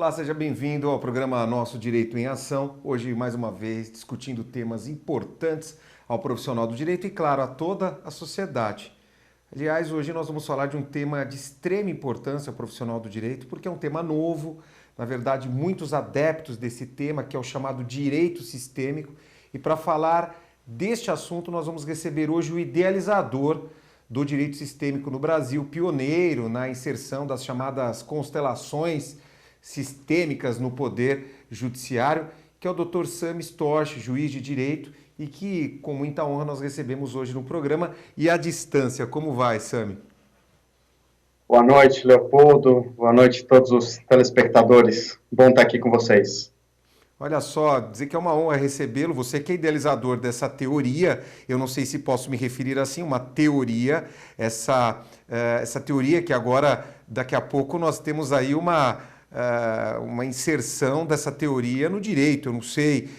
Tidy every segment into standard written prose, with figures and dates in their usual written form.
Olá, seja bem-vindo ao programa Nosso Direito em Ação. Hoje, mais uma vez, discutindo temas importantes ao profissional do direito e, claro, a toda a sociedade. Aliás, hoje nós vamos falar de um tema de extrema importância ao profissional do direito, porque é um tema novo, na verdade, muitos adeptos desse tema, que é o chamado direito sistêmico. E para falar deste assunto, nós vamos receber hoje o idealizador do direito sistêmico no Brasil, pioneiro na inserção das chamadas constelações sistêmicas no poder judiciário, que é o Dr. Sami Storch, juiz de direito, e que com muita honra nós recebemos hoje no programa. E à distância, como vai, Sami? Boa noite, Leopoldo. Boa noite a todos os telespectadores. Bom estar aqui com vocês. Olha só, dizer que é uma honra recebê-lo, você que é idealizador dessa teoria, eu não sei se posso me referir assim, uma teoria, essa teoria que agora, daqui a pouco, nós temos aí uma inserção dessa teoria no direito. Eu não sei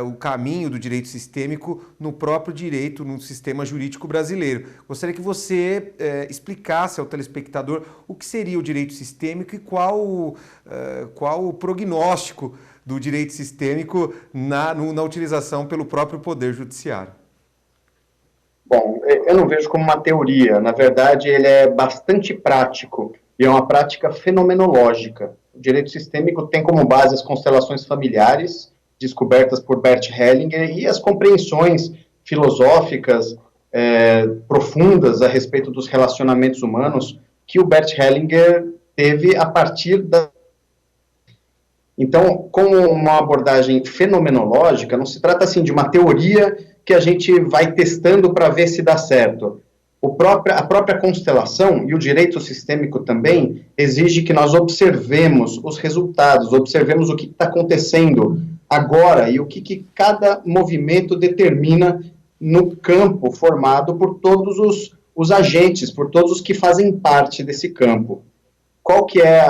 o caminho do direito sistêmico no próprio direito, no sistema jurídico brasileiro. Gostaria que você explicasse ao telespectador o que seria o direito sistêmico e qual o prognóstico do direito sistêmico na utilização pelo próprio Poder Judiciário. Bom, eu não vejo como uma teoria. Na verdade, ele é bastante prático e é uma prática fenomenológica. O direito sistêmico tem como base as constelações familiares, descobertas por Bert Hellinger, e as compreensões filosóficas profundas a respeito dos relacionamentos humanos que o Bert Hellinger teve a partir da... Então, como uma abordagem fenomenológica, não se trata assim de uma teoria que a gente vai testando para ver se dá certo. A própria constelação e o direito sistêmico também exige que nós observemos os resultados, observemos o que está acontecendo agora e o que cada movimento determina no campo formado por todos os agentes, por todos os que fazem parte desse campo. Qual que é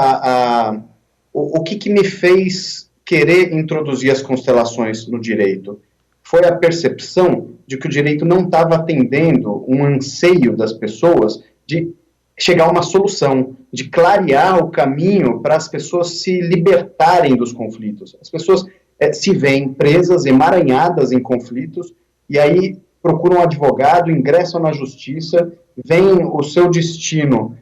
o que me fez querer introduzir as constelações no direito? Foi a percepção de que o direito não estava atendendo um anseio das pessoas de chegar a uma solução, de clarear o caminho para as pessoas se libertarem dos conflitos. As pessoas se veem presas, emaranhadas em conflitos, e aí procuram um advogado, ingressam na justiça, veem o seu destino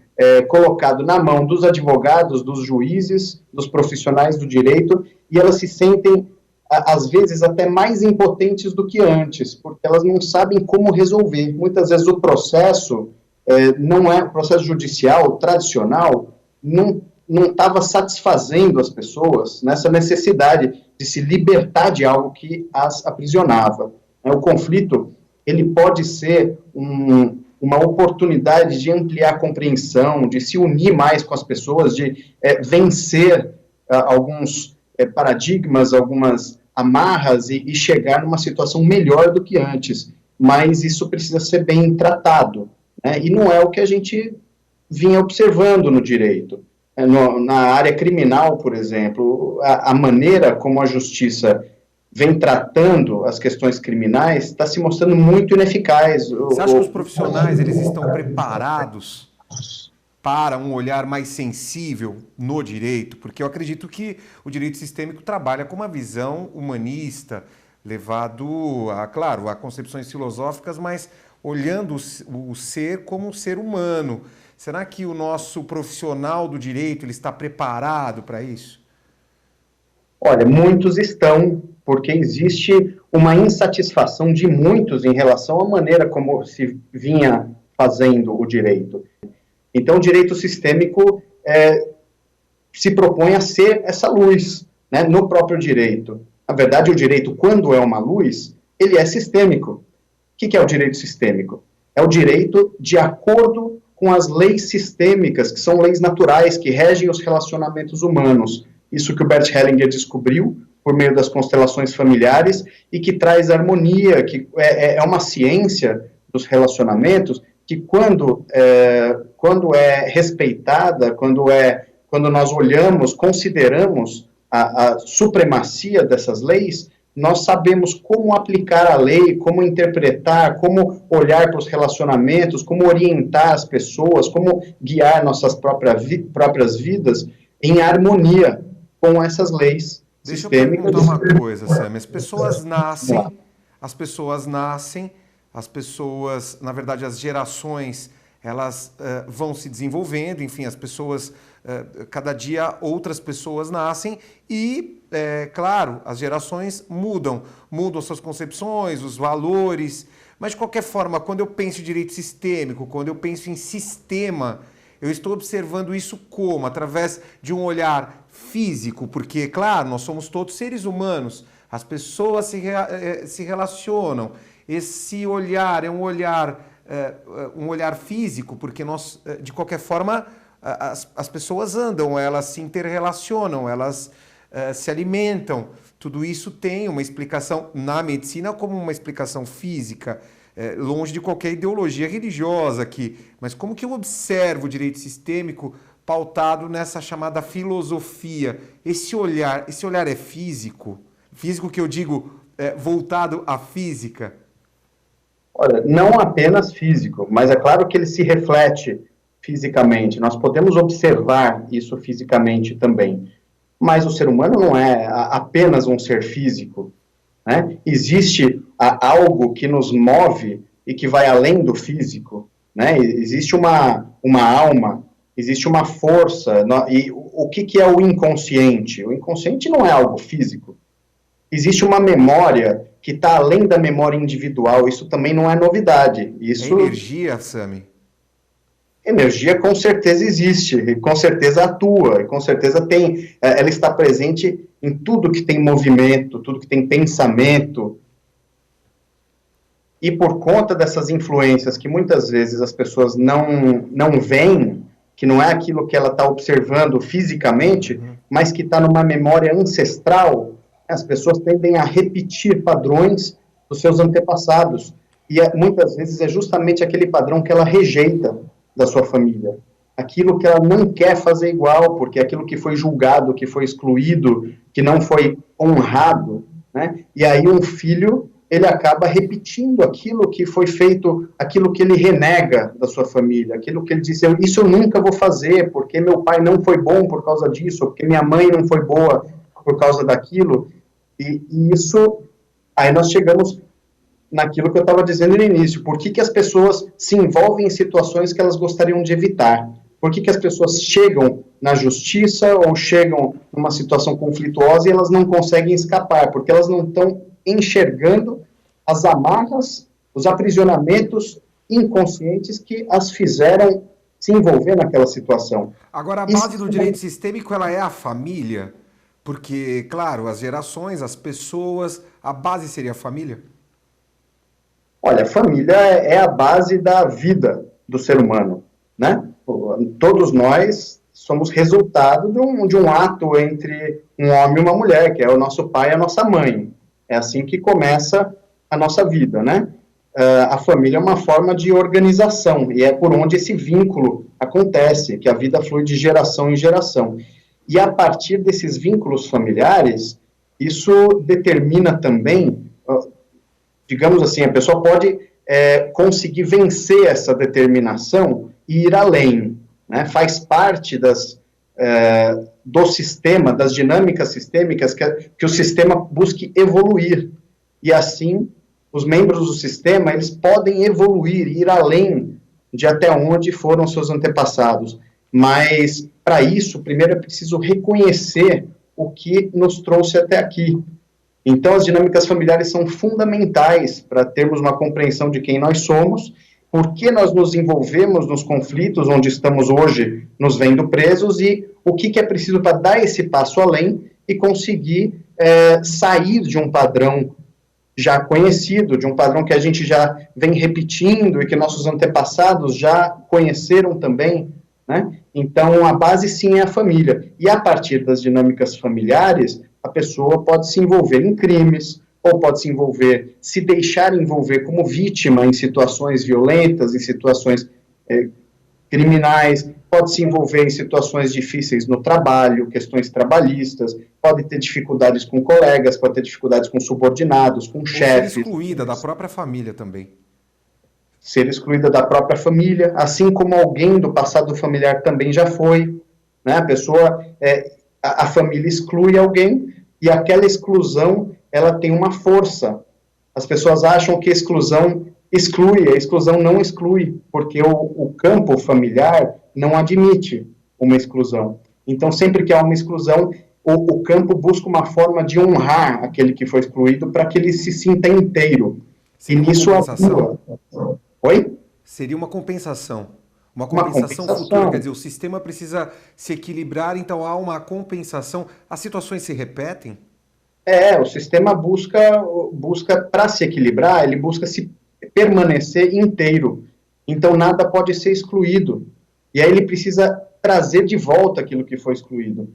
colocado na mão dos advogados, dos juízes, dos profissionais do direito, e elas se sentem às vezes até mais impotentes do que antes, porque elas não sabem como resolver. Muitas vezes o processo o processo judicial tradicional não estava satisfazendo as pessoas nessa necessidade de se libertar de algo que as aprisionava. O conflito, ele pode ser uma oportunidade de ampliar a compreensão, de se unir mais com as pessoas, de vencer alguns paradigmas, algumas amarras e chegar numa situação melhor do que antes, mas isso precisa ser bem tratado, né? E não é o que a gente vinha observando no direito. Na área criminal, por exemplo, a maneira como a justiça vem tratando as questões criminais está se mostrando muito ineficaz. Você acha que os profissionais eles estão preparados para um olhar mais sensível no direito? Porque eu acredito que o direito sistêmico trabalha com uma visão humanista, levado a concepções filosóficas, mas olhando o ser como um ser humano. Será que o nosso profissional do direito ele está preparado para isso? Olha, muitos estão, porque existe uma insatisfação de muitos em relação à maneira como se vinha fazendo o direito. Então, o direito sistêmico se propõe a ser essa luz, né, no próprio direito. Na verdade, o direito, quando é uma luz, ele é sistêmico. O que é o direito sistêmico? É o direito de acordo com as leis sistêmicas, que são leis naturais, que regem os relacionamentos humanos. Isso que o Bert Hellinger descobriu por meio das constelações familiares e que traz harmonia, que é uma ciência dos relacionamentos que quando é respeitada, quando nós olhamos, consideramos a supremacia dessas leis, nós sabemos como aplicar a lei, como interpretar, como olhar para os relacionamentos, como orientar as pessoas, como guiar nossas próprias vidas em harmonia. com essas leis Deixa eu sistêmicas. perguntar uma coisa, Sam. As pessoas, na verdade, as gerações, elas vão se desenvolvendo, enfim, as pessoas, cada dia outras pessoas nascem e, claro, as gerações mudam suas concepções, os valores, mas de qualquer forma, quando eu penso em direito sistêmico, quando eu penso em sistema, eu estou observando isso como? Através de um olhar físico, porque, claro, nós somos todos seres humanos, as pessoas se relacionam. Esse olhar é um olhar físico, porque nós, de qualquer forma, as pessoas andam, elas se interrelacionam, elas se alimentam. Tudo isso tem uma explicação na medicina como uma explicação física, longe de qualquer ideologia religiosa aqui. Mas como que eu observo o direito sistêmico pautado nessa chamada filosofia? Esse olhar é físico? Físico que eu digo voltado à física? Olha, não apenas físico, mas é claro que ele se reflete fisicamente. Nós podemos observar isso fisicamente também. Mas o ser humano não é apenas um ser físico, né? Existe algo que nos move e que vai além do físico, né? Existe uma alma, existe uma força. E o que é o inconsciente? O inconsciente não é algo físico. Existe uma memória que está além da memória individual. Isso também não é novidade. Isso... É energia, Sami? Energia com certeza existe, e com certeza atua, e com certeza ela está presente em tudo que tem movimento, tudo que tem pensamento. E por conta dessas influências que muitas vezes as pessoas não veem, que não é aquilo que ela está observando fisicamente, mas que está numa memória ancestral, as pessoas tendem a repetir padrões dos seus antepassados. E muitas vezes é justamente aquele padrão que ela rejeita da sua família. Aquilo que ela não quer fazer igual, porque é aquilo que foi julgado, que foi excluído, que não foi honrado, né? E aí um filho, ele acaba repetindo aquilo que foi feito, aquilo que ele renega da sua família, aquilo que ele diz, isso eu nunca vou fazer, porque meu pai não foi bom por causa disso, porque minha mãe não foi boa por causa daquilo. E isso, aí nós chegamos naquilo que eu estava dizendo no início. Por que as pessoas se envolvem em situações que elas gostariam de evitar? Por que as pessoas chegam na justiça ou chegam numa situação conflituosa e elas não conseguem escapar? Porque elas não estão enxergando as amarras, os aprisionamentos inconscientes que as fizeram se envolver naquela situação. Agora, a base do direito sistêmico, ela é a família? Porque, claro, as gerações, as pessoas, a base seria a família? Olha, a família é a base da vida do ser humano, né? Todos nós somos resultado de um ato entre um homem e uma mulher, que é o nosso pai e a nossa mãe. É assim que começa a nossa vida, né? A família é uma forma de organização, e é por onde esse vínculo acontece, que a vida flui de geração em geração. E a partir desses vínculos familiares, isso determina também... digamos assim, a pessoa pode conseguir vencer essa determinação e ir além, né? Faz parte do sistema, das dinâmicas sistêmicas, que o sistema busque evoluir. E assim, os membros do sistema, eles podem evoluir, ir além de até onde foram seus antepassados. Mas, para isso, primeiro é preciso reconhecer o que nos trouxe até aqui. Então, as dinâmicas familiares são fundamentais para termos uma compreensão de quem nós somos, por que nós nos envolvemos nos conflitos onde estamos hoje, nos vendo presos, e o que é preciso para dar esse passo além e conseguir sair de um padrão já conhecido, de um padrão que a gente já vem repetindo e que nossos antepassados já conheceram também, né? Então, a base sim é a família. E a partir das dinâmicas familiares, a pessoa pode se envolver em crimes, ou pode se deixar envolver como vítima em situações violentas, em situações criminais, pode se envolver em situações difíceis no trabalho, questões trabalhistas, pode ter dificuldades com colegas, pode ter dificuldades com subordinados, com chefes. Ser excluída da própria família também. Ser excluída da própria família, assim como alguém do passado familiar também já foi, né? A pessoa a família exclui alguém e aquela exclusão ela tem uma força. As pessoas acham que a exclusão exclui, a exclusão não exclui, porque o campo familiar não admite uma exclusão. Então, sempre que há uma exclusão, o campo busca uma forma de honrar aquele que foi excluído para que ele se sinta inteiro. E Seria uma nisso compensação? atua. Oi? Seria uma compensação. Uma Uma compensação futura, quer compensação. dizer, o sistema precisa se equilibrar, então há uma compensação. As situações se repetem? O sistema busca para se equilibrar, ele busca se permanecer inteiro. Então nada pode ser excluído. E aí ele precisa trazer de volta aquilo que foi excluído.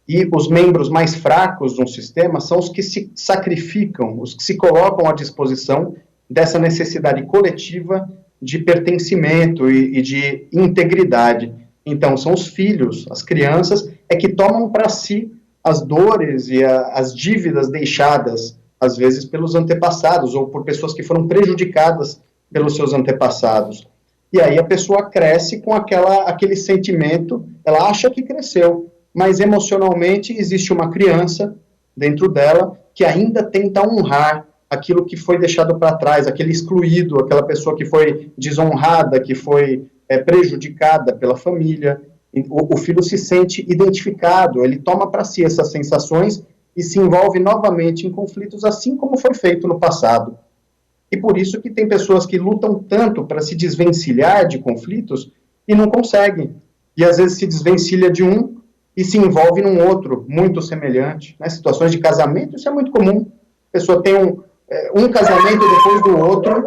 E os membros mais fracos de um sistema são os que se sacrificam, os que se colocam à disposição dessa necessidade coletiva de pertencimento e de integridade. Então, são os filhos, as crianças, é que tomam para si as dores e as dívidas deixadas, às vezes, pelos antepassados ou por pessoas que foram prejudicadas pelos seus antepassados. E aí a pessoa cresce com aquele sentimento, ela acha que cresceu, mas emocionalmente existe uma criança dentro dela que ainda tenta honrar aquilo que foi deixado para trás, aquele excluído, aquela pessoa que foi desonrada, que foi prejudicada pela família. O filho se sente identificado, ele toma para si essas sensações e se envolve novamente em conflitos, assim como foi feito no passado. E por isso que tem pessoas que lutam tanto para se desvencilhar de conflitos e não conseguem. E às vezes se desvencilha de um e se envolve num outro muito semelhante. Né? Situações de casamento, isso é muito comum. A pessoa tem um casamento depois do outro,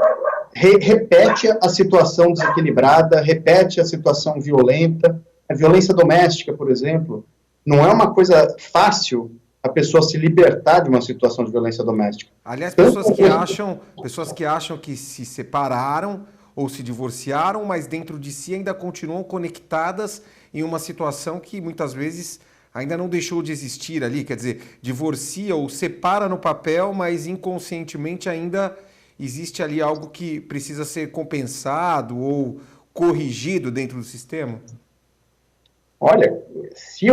repete a situação desequilibrada, repete a situação violenta. A violência doméstica, por exemplo, não é uma coisa fácil a pessoa se libertar de uma situação de violência doméstica. Aliás, Tanto pessoas que acham que se separaram ou se divorciaram, mas dentro de si ainda continuam conectadas em uma situação que muitas vezes ainda não deixou de existir ali, quer dizer, divorcia ou separa no papel, mas inconscientemente ainda existe ali algo que precisa ser compensado ou corrigido dentro do sistema? olha, se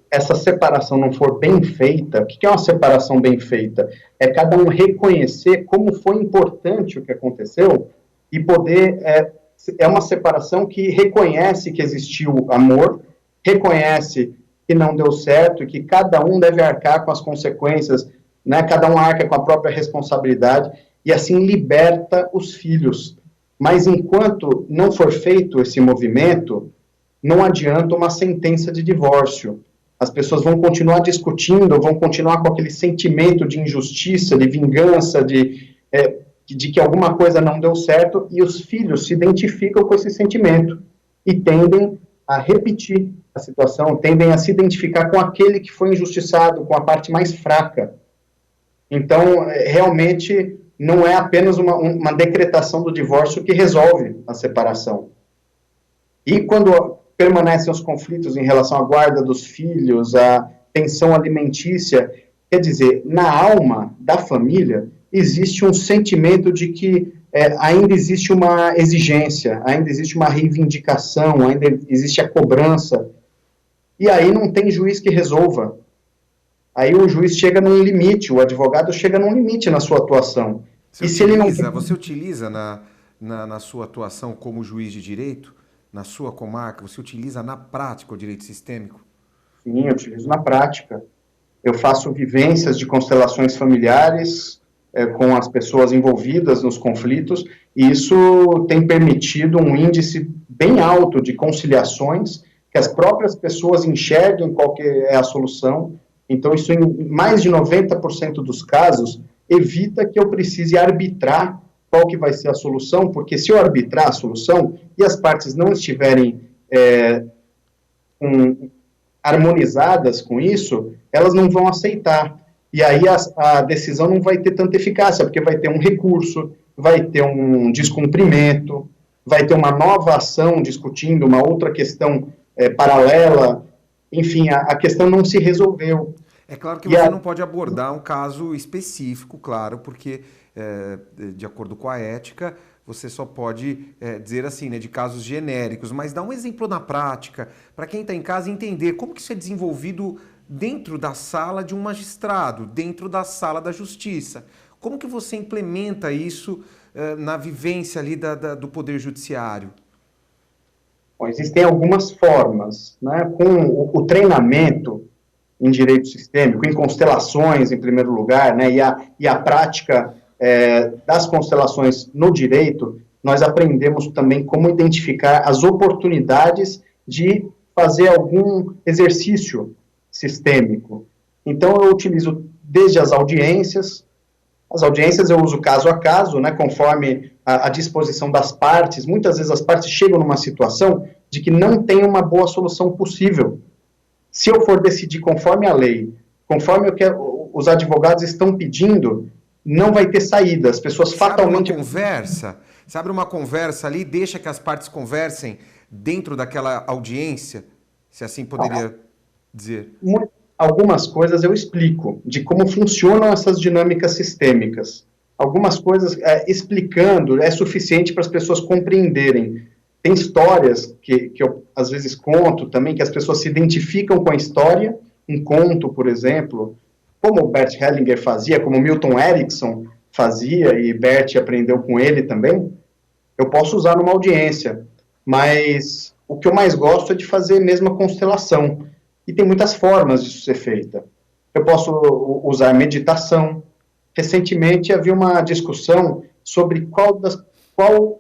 essa separação não for bem feita, o que é uma separação bem feita? É cada um reconhecer como foi importante o que aconteceu e poder. É uma separação que reconhece que existiu amor, reconhece que não deu certo e que cada um deve arcar com as consequências, né? Cada um arca com a própria responsabilidade e assim liberta os filhos. Mas enquanto não for feito esse movimento, não adianta uma sentença de divórcio. As pessoas vão continuar discutindo, vão continuar com aquele sentimento de injustiça, de vingança, de que alguma coisa não deu certo, e os filhos se identificam com esse sentimento e tendem a repetir a situação, tendem a se identificar com aquele que foi injustiçado, com a parte mais fraca. Então, realmente, não é apenas uma decretação do divórcio que resolve a separação. E quando permanecem os conflitos em relação à guarda dos filhos, à pensão alimentícia, quer dizer, na alma da família existe um sentimento de que ainda existe uma exigência, ainda existe uma reivindicação, ainda existe a cobrança, e aí não tem juiz que resolva. Aí o juiz chega num limite, o advogado chega num limite na sua atuação. Você utiliza na sua atuação como juiz de direito, na sua comarca, você utiliza na prática o direito sistêmico? Sim, eu utilizo na prática. Eu faço vivências de constelações familiares com as pessoas envolvidas nos conflitos, e isso tem permitido um índice bem alto de conciliações, que as próprias pessoas enxerguem qual que é a solução. Então, isso em mais de 90% dos casos evita que eu precise arbitrar qual que vai ser a solução, porque se eu arbitrar a solução e as partes não estiverem harmonizadas com isso, elas não vão aceitar. E aí a decisão não vai ter tanta eficácia, porque vai ter um recurso, vai ter um descumprimento, vai ter uma nova ação discutindo uma outra questão paralela. Enfim, a questão não se resolveu. É claro que você não pode abordar um caso específico, claro, porque, de acordo com a ética, você só pode dizer assim, né, de casos genéricos, mas dá um exemplo na prática, para quem está em casa entender como que isso é desenvolvido dentro da sala de um magistrado, dentro da sala da justiça. Como que você implementa isso na vivência ali do Poder Judiciário? Bom, existem algumas formas, né? Com o treinamento em direito sistêmico, em constelações, em primeiro lugar, né? E a prática das constelações no direito, nós aprendemos também como identificar as oportunidades de fazer algum exercício sistêmico. Então, eu utilizo desde as audiências eu uso caso a caso, né, conforme a disposição das partes. Muitas vezes as partes chegam numa situação de que não tem uma boa solução possível. Se eu for decidir conforme a lei, conforme o que os advogados estão pedindo, não vai ter saída. As pessoas fatalmente... Você abre uma conversa ali, deixa que as partes conversem dentro daquela audiência, se assim poderia dizer. Algumas coisas eu explico, de como funcionam essas dinâmicas sistêmicas. Algumas coisas explicando é suficiente para as pessoas compreenderem. Tem histórias que eu, às vezes, conto também, que as pessoas se identificam com a história, um conto, por exemplo, como o Bert Hellinger fazia, como Milton Erickson fazia, e Bert aprendeu com ele também, eu posso usar numa audiência, mas o que eu mais gosto é de fazer mesmo a constelação. E tem muitas formas disso ser feita. Eu posso usar meditação. Recentemente havia uma discussão sobre qual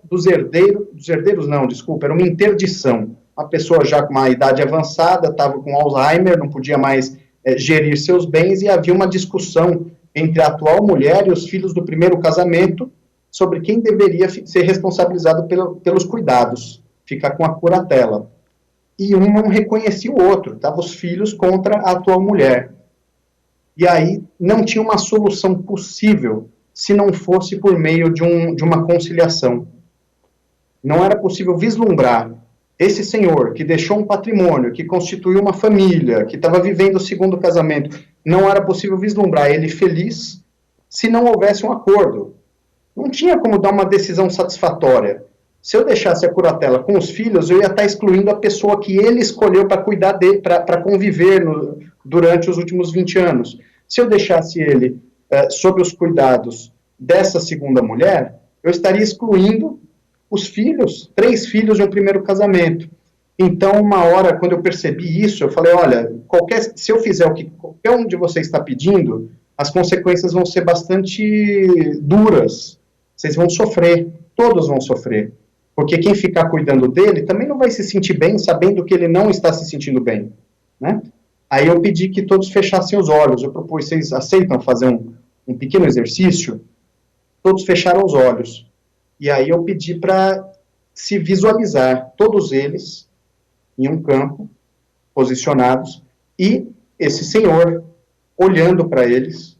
dos herdeiros não, desculpa, era uma interdição. Uma pessoa já com uma idade avançada, estava com Alzheimer, não podia mais gerir seus bens, e havia uma discussão entre a atual mulher e os filhos do primeiro casamento sobre quem deveria ser responsabilizado pelos cuidados, ficar com a curatela. E um não reconhecia o outro, estavam os filhos contra a atual mulher. E aí não tinha uma solução possível se não fosse por meio de uma conciliação. Não era possível vislumbrar esse senhor que deixou um patrimônio, que constituiu uma família, que estava vivendo o segundo casamento, não era possível vislumbrar ele feliz se não houvesse um acordo. Não tinha como dar uma decisão satisfatória. Se eu deixasse a curatela com os filhos, eu ia estar excluindo a pessoa que ele escolheu para cuidar dele, para conviver durante os últimos 20 anos. Se eu deixasse ele sob os cuidados dessa segunda mulher, eu estaria excluindo os filhos, 3 filhos de um primeiro casamento. Então, uma hora, quando eu percebi isso, eu falei, olha, se eu fizer o que qualquer um de vocês está pedindo, as consequências vão ser bastante duras. Vocês vão sofrer, todos vão sofrer. Porque quem ficar cuidando dele também não vai se sentir bem, sabendo que ele não está se sentindo bem, né? Aí eu pedi que todos fechassem os olhos. Eu propus, vocês aceitam fazer um pequeno exercício? Todos fecharam os olhos. E aí eu pedi para se visualizar, todos eles, em um campo, posicionados, e esse senhor olhando para eles,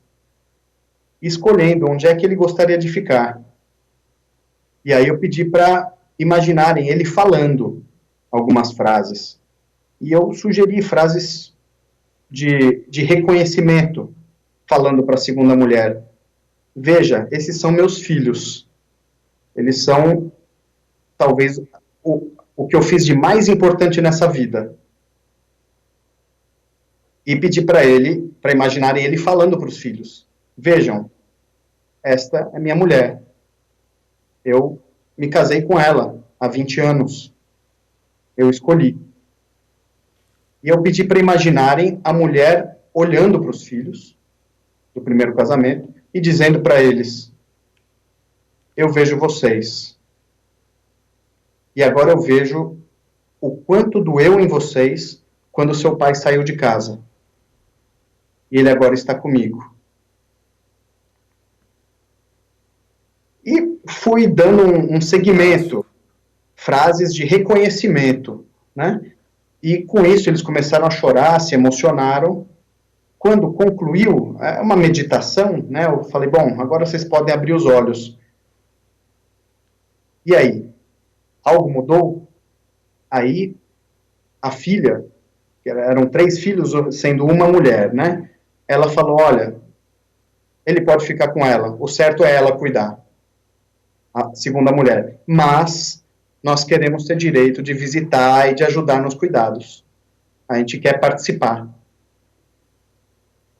escolhendo onde é que ele gostaria de ficar. E aí eu pedi para imaginarem ele falando algumas frases. E eu sugeri frases de reconhecimento, falando para a segunda mulher. Veja, esses são meus filhos. Eles são, talvez, o que eu fiz de mais importante nessa vida. E pedi para imaginarem ele falando para os filhos. Vejam, esta é minha mulher. Eu me casei com ela há 20 anos. Eu escolhi. E eu pedi para imaginarem a mulher olhando para os filhos do primeiro casamento e dizendo para eles, eu vejo vocês. E agora eu vejo o quanto doeu em vocês quando seu pai saiu de casa. E ele agora está comigo. E fui dando um segmento, frases de reconhecimento, né? E com isso eles começaram a chorar, se emocionaram. Quando concluiu, uma meditação, né? Eu falei, bom, agora vocês podem abrir os olhos. E aí? Algo mudou? Aí, a filha, que eram 3 filhos, sendo uma mulher, né? Ela falou, olha, ele pode ficar com ela, o certo é ela cuidar. A segunda mulher. Mas nós queremos ter direito de visitar e de ajudar nos cuidados. A gente quer participar.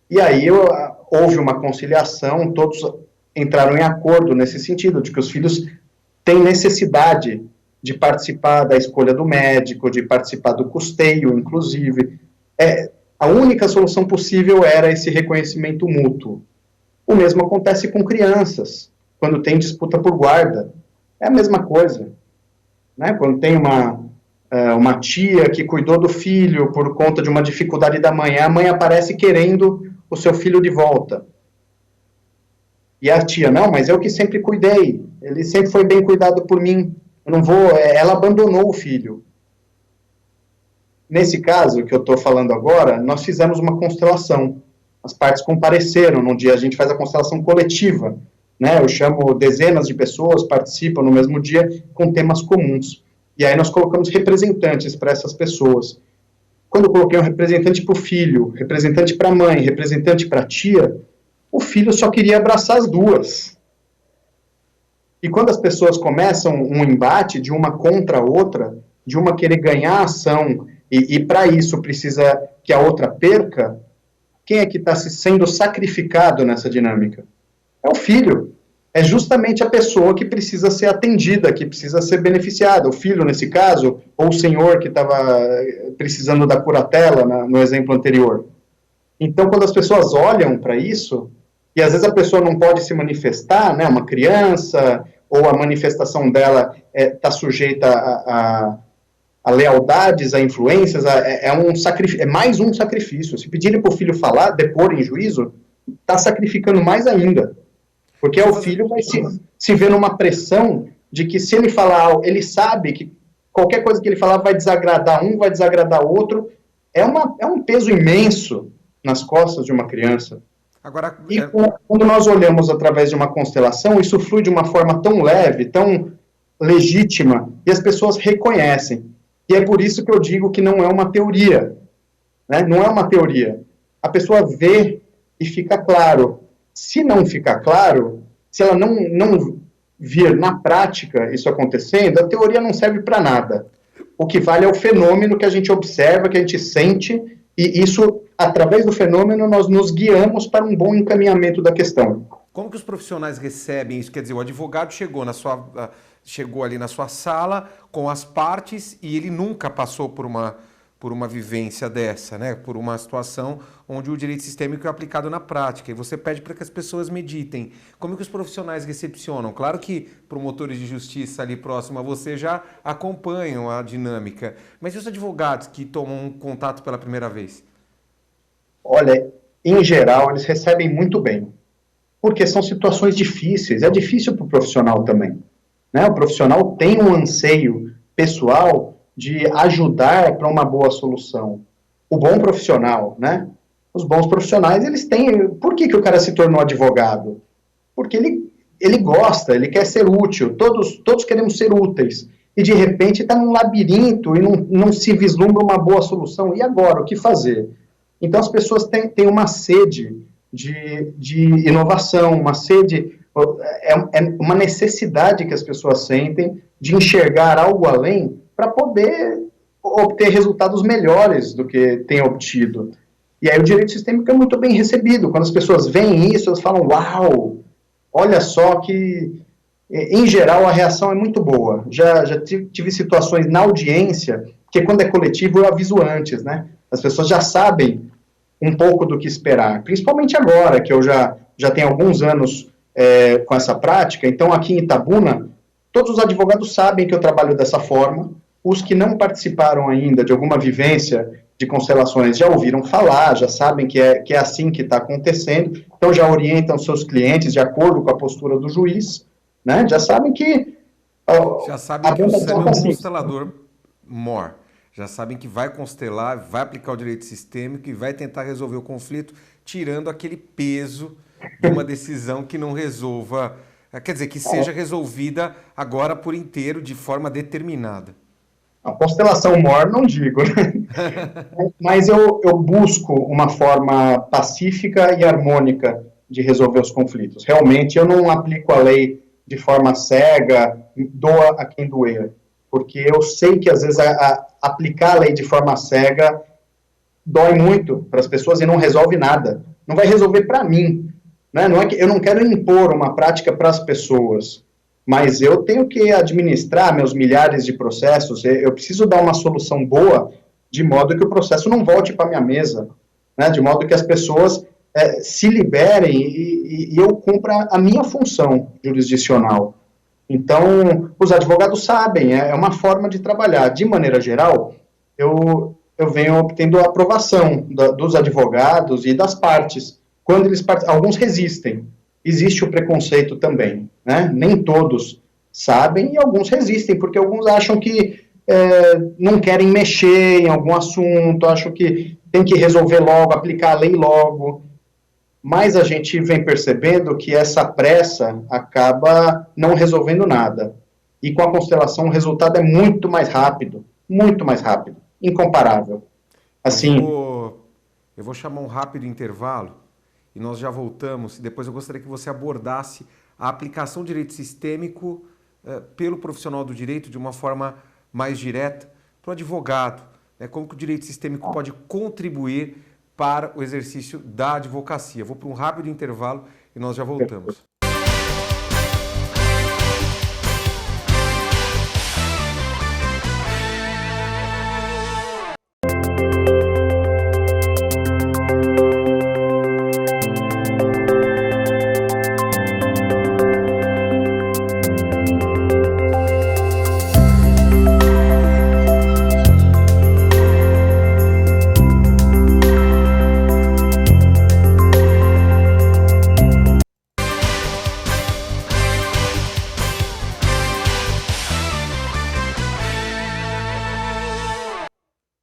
E aí houve uma conciliação, todos entraram em acordo nesse sentido, de que os filhos têm necessidade de participar da escolha do médico, de participar do custeio, inclusive. A única solução possível era esse reconhecimento mútuo. O mesmo acontece com crianças, quando tem disputa por guarda. É a mesma coisa. Né? Quando tem uma tia que cuidou do filho por conta de uma dificuldade da mãe, a mãe aparece querendo o seu filho de volta. E a tia, não, mas eu que sempre cuidei, ele sempre foi bem cuidado por mim, eu não vou, ela abandonou o filho. Nesse caso que eu estou falando agora, nós fizemos uma constelação, as partes compareceram num dia, a gente faz a constelação coletiva, né, eu chamo dezenas de pessoas, participam no mesmo dia com temas comuns, e aí nós colocamos representantes para essas pessoas. Quando eu coloquei um representante para o filho, representante para a mãe, representante para a tia, o filho só queria abraçar as duas. E quando as pessoas começam um embate de uma contra a outra, de uma querer ganhar a ação, e para isso precisa que a outra perca, quem é que está sendo sacrificado nessa dinâmica? É o filho. É justamente a pessoa que precisa ser atendida, que precisa ser beneficiada. O filho, nesse caso, ou o senhor que estava precisando da curatela, no exemplo anterior. Então, quando as pessoas olham para isso, e às vezes a pessoa não pode se manifestar, né, uma criança, ou a manifestação dela está sujeita a lealdades, a influências, é mais um sacrifício. Se pedirem para o filho falar, depor em juízo, está sacrificando mais ainda. Porque o filho vai se ver numa pressão de que se ele falar, ele sabe que qualquer coisa que ele falar vai desagradar um, vai desagradar outro. É um peso imenso nas costas de uma criança. Agora, e quando nós olhamos através de uma constelação, isso flui de uma forma tão leve, tão legítima, e as pessoas reconhecem. E é por isso que eu digo que não é uma teoria. Né? Não é uma teoria. A pessoa vê e fica claro. Se não ficar claro, se ela não vir na prática isso acontecendo, a teoria não serve para nada. O que vale é o fenômeno que a gente observa, que a gente sente, e isso, através do fenômeno, nós nos guiamos para um bom encaminhamento da questão. Como que os profissionais recebem isso? Quer dizer, o advogado chegou ali na sua sala com as partes e ele nunca passou por uma vivência dessa, né? Por uma situação onde o direito sistêmico é aplicado na prática. E você pede para que as pessoas meditem. Como que os profissionais recepcionam? Claro que promotores de justiça ali próximo a você já acompanham a dinâmica. Mas e os advogados que tomam contato pela primeira vez? Olha, em geral, eles recebem muito bem. Porque são situações difíceis. É difícil para o profissional também. Né? O profissional tem um anseio pessoal de ajudar para uma boa solução. O bom profissional, né? Os bons profissionais, eles têm... Por que o cara se tornou advogado? Porque ele gosta, ele quer ser útil. Todos queremos ser úteis. E, de repente, está num labirinto e não se vislumbra uma boa solução. E agora, o que fazer? Então, as pessoas têm uma sede de inovação, uma sede... É uma necessidade que as pessoas sentem de enxergar algo além para poder obter resultados melhores do que tem obtido. E aí o direito sistêmico é muito bem recebido. Quando as pessoas veem isso, elas falam, uau, olha só que, em geral, a reação é muito boa. Já tive situações na audiência, que quando é coletivo eu aviso antes, né? As pessoas já sabem um pouco do que esperar. Principalmente agora, que eu já tenho alguns anos com essa prática. Então, aqui em Itabuna, todos os advogados sabem que eu trabalho dessa forma. Os que não participaram ainda de alguma vivência de constelações já ouviram falar, já sabem que é assim que está acontecendo, então já orientam seus clientes de acordo com a postura do juiz, né? Já sabem que... Já sabem que você é um constelador mor. Já sabem que vai constelar, vai aplicar o direito sistêmico e vai tentar resolver o conflito, tirando aquele peso de uma decisão que não resolva... Quer dizer, que seja resolvida agora por inteiro, de forma determinada. A constelação mor, não digo, né? Mas eu busco uma forma pacífica e harmônica de resolver os conflitos. Realmente, eu não aplico a lei de forma cega, doa a quem doer. Porque eu sei que, às vezes, aplicar a lei de forma cega dói muito para as pessoas e não resolve nada. não vai resolver para mim, né? Não é que eu não quero impor uma prática para as pessoas, mas eu tenho que administrar meus milhares de processos, eu preciso dar uma solução boa, de modo que o processo não volte para minha mesa, né? De modo que as pessoas se liberem e eu cumpra a minha função jurisdicional. Então, os advogados sabem, é uma forma de trabalhar. De maneira geral, eu venho obtendo a aprovação dos advogados e das partes. Quando alguns resistem. Existe o preconceito também, né? Nem todos sabem e alguns resistem, porque alguns acham que não querem mexer em algum assunto, acham que tem que resolver logo, aplicar a lei logo. Mas a gente vem percebendo que essa pressa acaba não resolvendo nada. E com a constelação o resultado é muito mais rápido, incomparável. Assim, Eu vou chamar um rápido intervalo e nós já voltamos. E depois eu gostaria que você abordasse a aplicação do direito sistêmico pelo profissional do direito de uma forma mais direta para o advogado. Né? Como que o direito sistêmico pode contribuir para o exercício da advocacia. Vou para um rápido intervalo e nós já voltamos.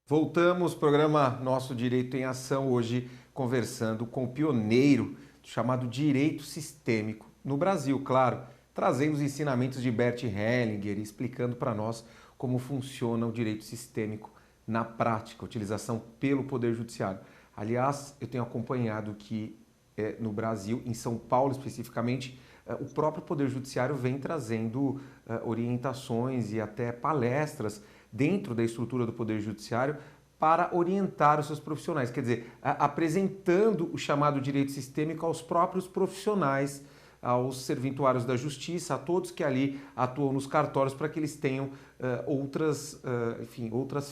Voltamos, programa Nosso Direito em Ação, hoje conversando com o pioneiro chamado Direito Sistêmico no Brasil, claro, trazendo os ensinamentos de Bert Hellinger, explicando para nós como funciona o direito sistêmico na prática, utilização pelo Poder Judiciário. Aliás, eu tenho acompanhado que no Brasil, em São Paulo especificamente, o próprio Poder Judiciário vem trazendo orientações e até palestras dentro da estrutura do Poder Judiciário para orientar os seus profissionais, quer dizer, apresentando o chamado direito sistêmico aos próprios profissionais, aos serventuários da justiça, a todos que ali atuam nos cartórios, para que eles tenham outras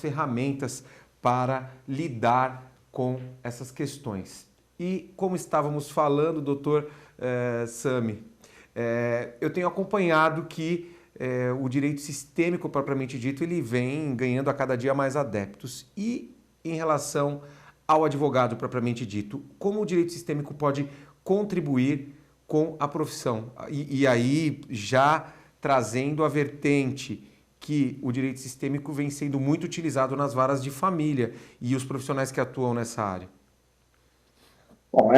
ferramentas para lidar com essas questões. E como estávamos falando, doutor Sami, eu tenho acompanhado que o direito sistêmico, propriamente dito, ele vem ganhando a cada dia mais adeptos. E em relação ao advogado, propriamente dito, como o direito sistêmico pode contribuir com a profissão? E aí, já trazendo a vertente que o direito sistêmico vem sendo muito utilizado nas varas de família e os profissionais que atuam nessa área. Bom,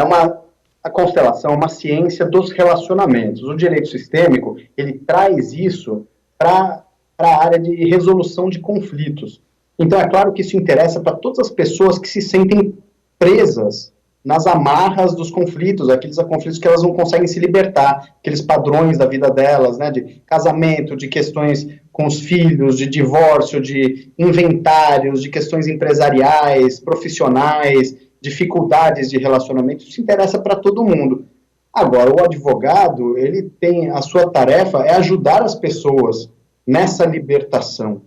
a constelação é uma ciência dos relacionamentos. O direito sistêmico, ele traz isso para a área de resolução de conflitos. Então, é claro que isso interessa para todas as pessoas que se sentem presas nas amarras dos conflitos, aqueles conflitos que elas não conseguem se libertar, aqueles padrões da vida delas, né, de casamento, de questões com os filhos, de divórcio, de inventários, de questões empresariais, profissionais, dificuldades de relacionamento. Isso interessa para todo mundo. Agora, o advogado, ele tem, a sua tarefa é ajudar as pessoas nessa libertação,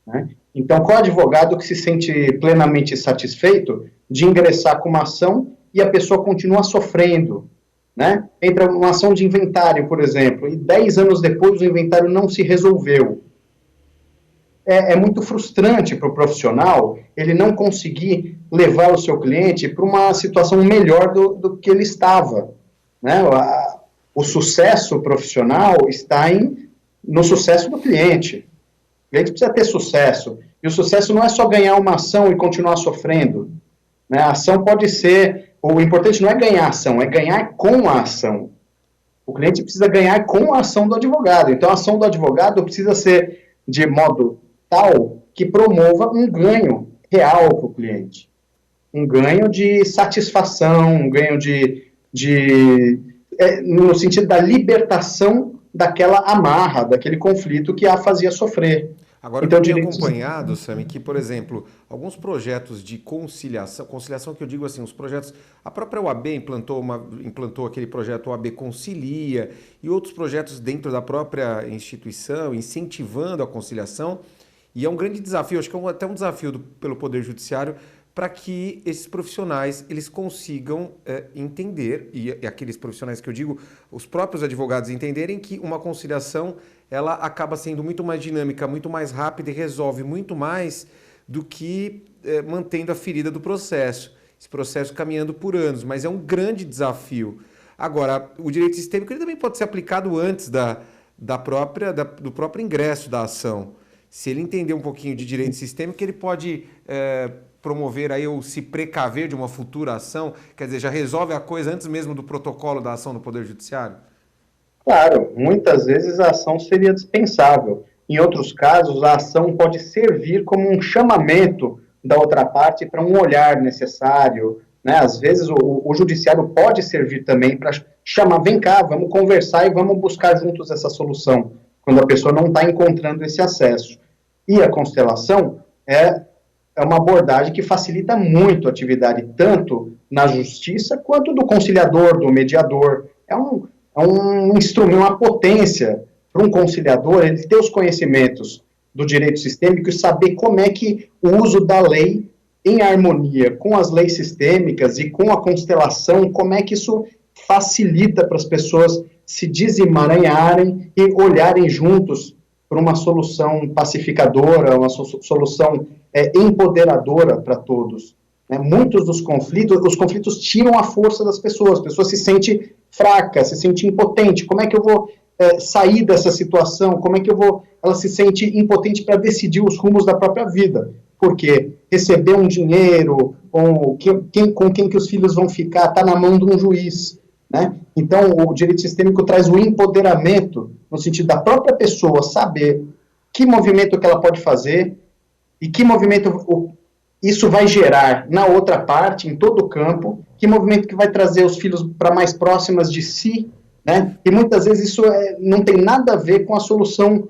né? Então, qual advogado que se sente plenamente satisfeito de ingressar com uma ação e a pessoa continua sofrendo, né? Entra uma ação de inventário, por exemplo, e 10 anos depois o inventário não se resolveu. É muito frustrante para o profissional ele não conseguir levar o seu cliente para uma situação melhor do que ele estava, né? O sucesso profissional está no sucesso do cliente. O cliente precisa ter sucesso. E o sucesso não é só ganhar uma ação e continuar sofrendo, né? A ação pode ser... O importante não é ganhar a ação, é ganhar com a ação. O cliente precisa ganhar com a ação do advogado. Então, a ação do advogado precisa ser de modo tal que promova um ganho real para o cliente. Um ganho de satisfação, um ganho no sentido da libertação daquela amarra, daquele conflito que a fazia sofrer. Agora, eu Então, tenho direitos... acompanhado, Sami, que, por exemplo, alguns projetos de conciliação que eu digo assim, os projetos, a própria OAB implantou aquele projeto OAB Concilia e outros projetos dentro da própria instituição, incentivando a conciliação, e é um grande desafio, acho que é até um desafio pelo Poder Judiciário, para que esses profissionais eles consigam entender, e aqueles profissionais que eu digo, os próprios advogados entenderem que uma conciliação ela acaba sendo muito mais dinâmica, muito mais rápida e resolve muito mais do que mantendo a ferida do processo. Esse processo caminhando por anos, mas é um grande desafio. Agora, o direito sistêmico ele também pode ser aplicado antes do próprio ingresso da ação. Se ele entender um pouquinho de direito sistêmico, ele pode promover aí ou se precaver de uma futura ação, quer dizer, já resolve a coisa antes mesmo do protocolo da ação do Poder Judiciário? Claro, muitas vezes a ação seria dispensável. Em outros casos, a ação pode servir como um chamamento da outra parte para um olhar necessário, né? Às vezes o judiciário pode servir também para chamar, vem cá, vamos conversar e vamos buscar juntos essa solução, quando a pessoa não está encontrando esse acesso. E a constelação é uma abordagem que facilita muito a atividade, tanto na justiça, quanto do conciliador, do mediador. É um instrumento, uma potência para um conciliador, ele ter os conhecimentos do direito sistêmico e saber como é que o uso da lei, em harmonia com as leis sistêmicas e com a constelação, como é que isso facilita para as pessoas se desemaranharem e olharem juntos para uma solução pacificadora, uma solução empoderadora para todos. Né? Muitos dos conflitos, os conflitos tiram a força das pessoas, a pessoa se sente fraca, se sente impotente, como é que eu vou sair dessa situação, como é que ela se sente impotente para decidir os rumos da própria vida, porque receber um dinheiro, ou com quem que os filhos vão ficar, está na mão de um juiz, né? Então, o direito sistêmico traz o empoderamento, no sentido da própria pessoa saber que movimento que ela pode fazer e que movimento isso vai gerar na outra parte, em todo o campo, que movimento que vai trazer os filhos para mais próximas de si, né? E muitas vezes isso não tem nada a ver com a solução,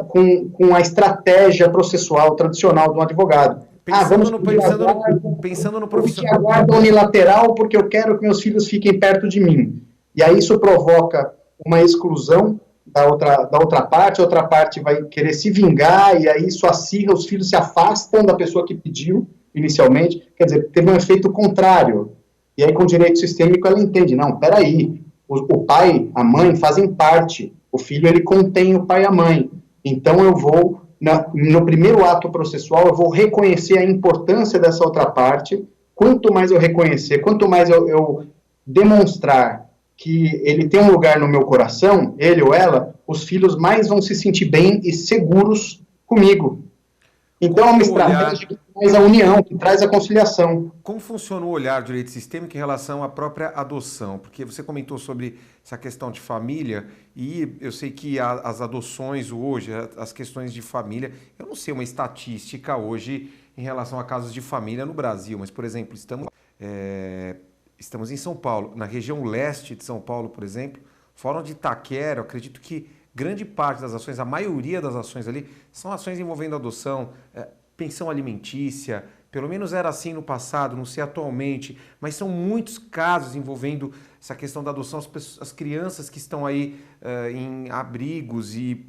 com a estratégia processual tradicional de um advogado. Pensando no profissional. A guarda unilateral porque eu quero que meus filhos fiquem perto de mim. E aí isso provoca uma exclusão da outra parte, a outra parte vai querer se vingar, e aí isso acirra, os filhos se afastam da pessoa que pediu inicialmente, quer dizer, teve um efeito contrário. E aí com o direito sistêmico ela entende, não, peraí, o pai, a mãe fazem parte, o filho ele contém o pai e a mãe, então eu vou, no primeiro ato processual, eu vou reconhecer a importância dessa outra parte, quanto mais eu reconhecer, quanto mais eu demonstrar que ele tem um lugar no meu coração, ele ou ela, os filhos mais vão se sentir bem e seguros comigo. Então é uma estratégia que traz a união, que traz a conciliação. Como funciona o olhar do direito sistêmico em relação à própria adoção? Porque você comentou sobre essa questão de família, e eu sei que as adoções hoje, as questões de família, eu não sei uma estatística hoje em relação a casos de família no Brasil, mas, por exemplo, estamos em São Paulo, na região leste de São Paulo, por exemplo, Fórum de Itaquera, eu acredito que grande parte das ações, a maioria das ações ali, são ações envolvendo adoção, pensão alimentícia, pelo menos era assim no passado, não sei atualmente, mas são muitos casos envolvendo essa questão da adoção, as crianças que estão aí em abrigos e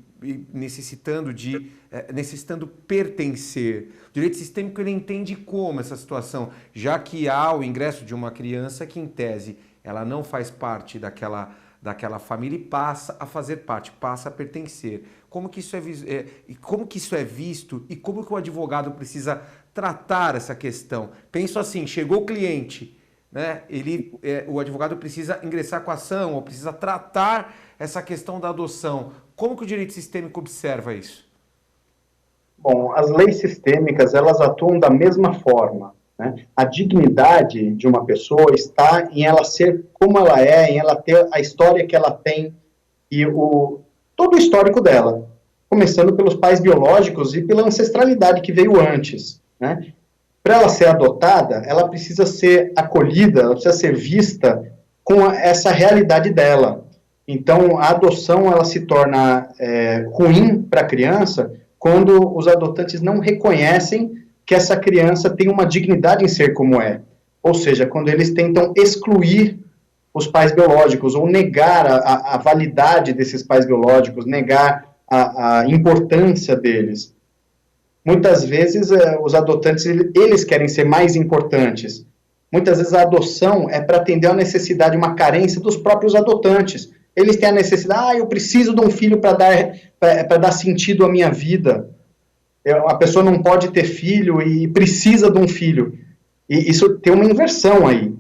necessitando pertencer. O direito sistêmico ele entende como essa situação, já que há o ingresso de uma criança que, em tese, ela não faz parte daquela família e passa a fazer parte, passa a pertencer. Como que isso é visto e como que o advogado precisa tratar essa questão? Penso assim, chegou o cliente, né? O advogado precisa ingressar com a ação ou precisa tratar essa questão da adoção. Como que o direito sistêmico observa isso? Bom, as leis sistêmicas, elas atuam da mesma forma. Né? A dignidade de uma pessoa está em ela ser como ela é, em ela ter a história que ela tem e todo o histórico dela, começando pelos pais biológicos e pela ancestralidade que veio antes. Né? Para ela ser adotada, ela precisa ser acolhida, ela precisa ser vista com essa realidade dela. Então, a adoção ela se torna ruim para a criança quando os adotantes não reconhecem que essa criança tem uma dignidade em ser como é. Ou seja, quando eles tentam excluir os pais biológicos, ou negar a validade desses pais biológicos, negar a importância deles. Muitas vezes, os adotantes, eles querem ser mais importantes. Muitas vezes a adoção é para atender a necessidade, uma carência dos próprios adotantes. Eles têm a necessidade, eu preciso de um filho para dar sentido à minha vida. A pessoa não pode ter filho e precisa de um filho. E isso tem uma inversão aí,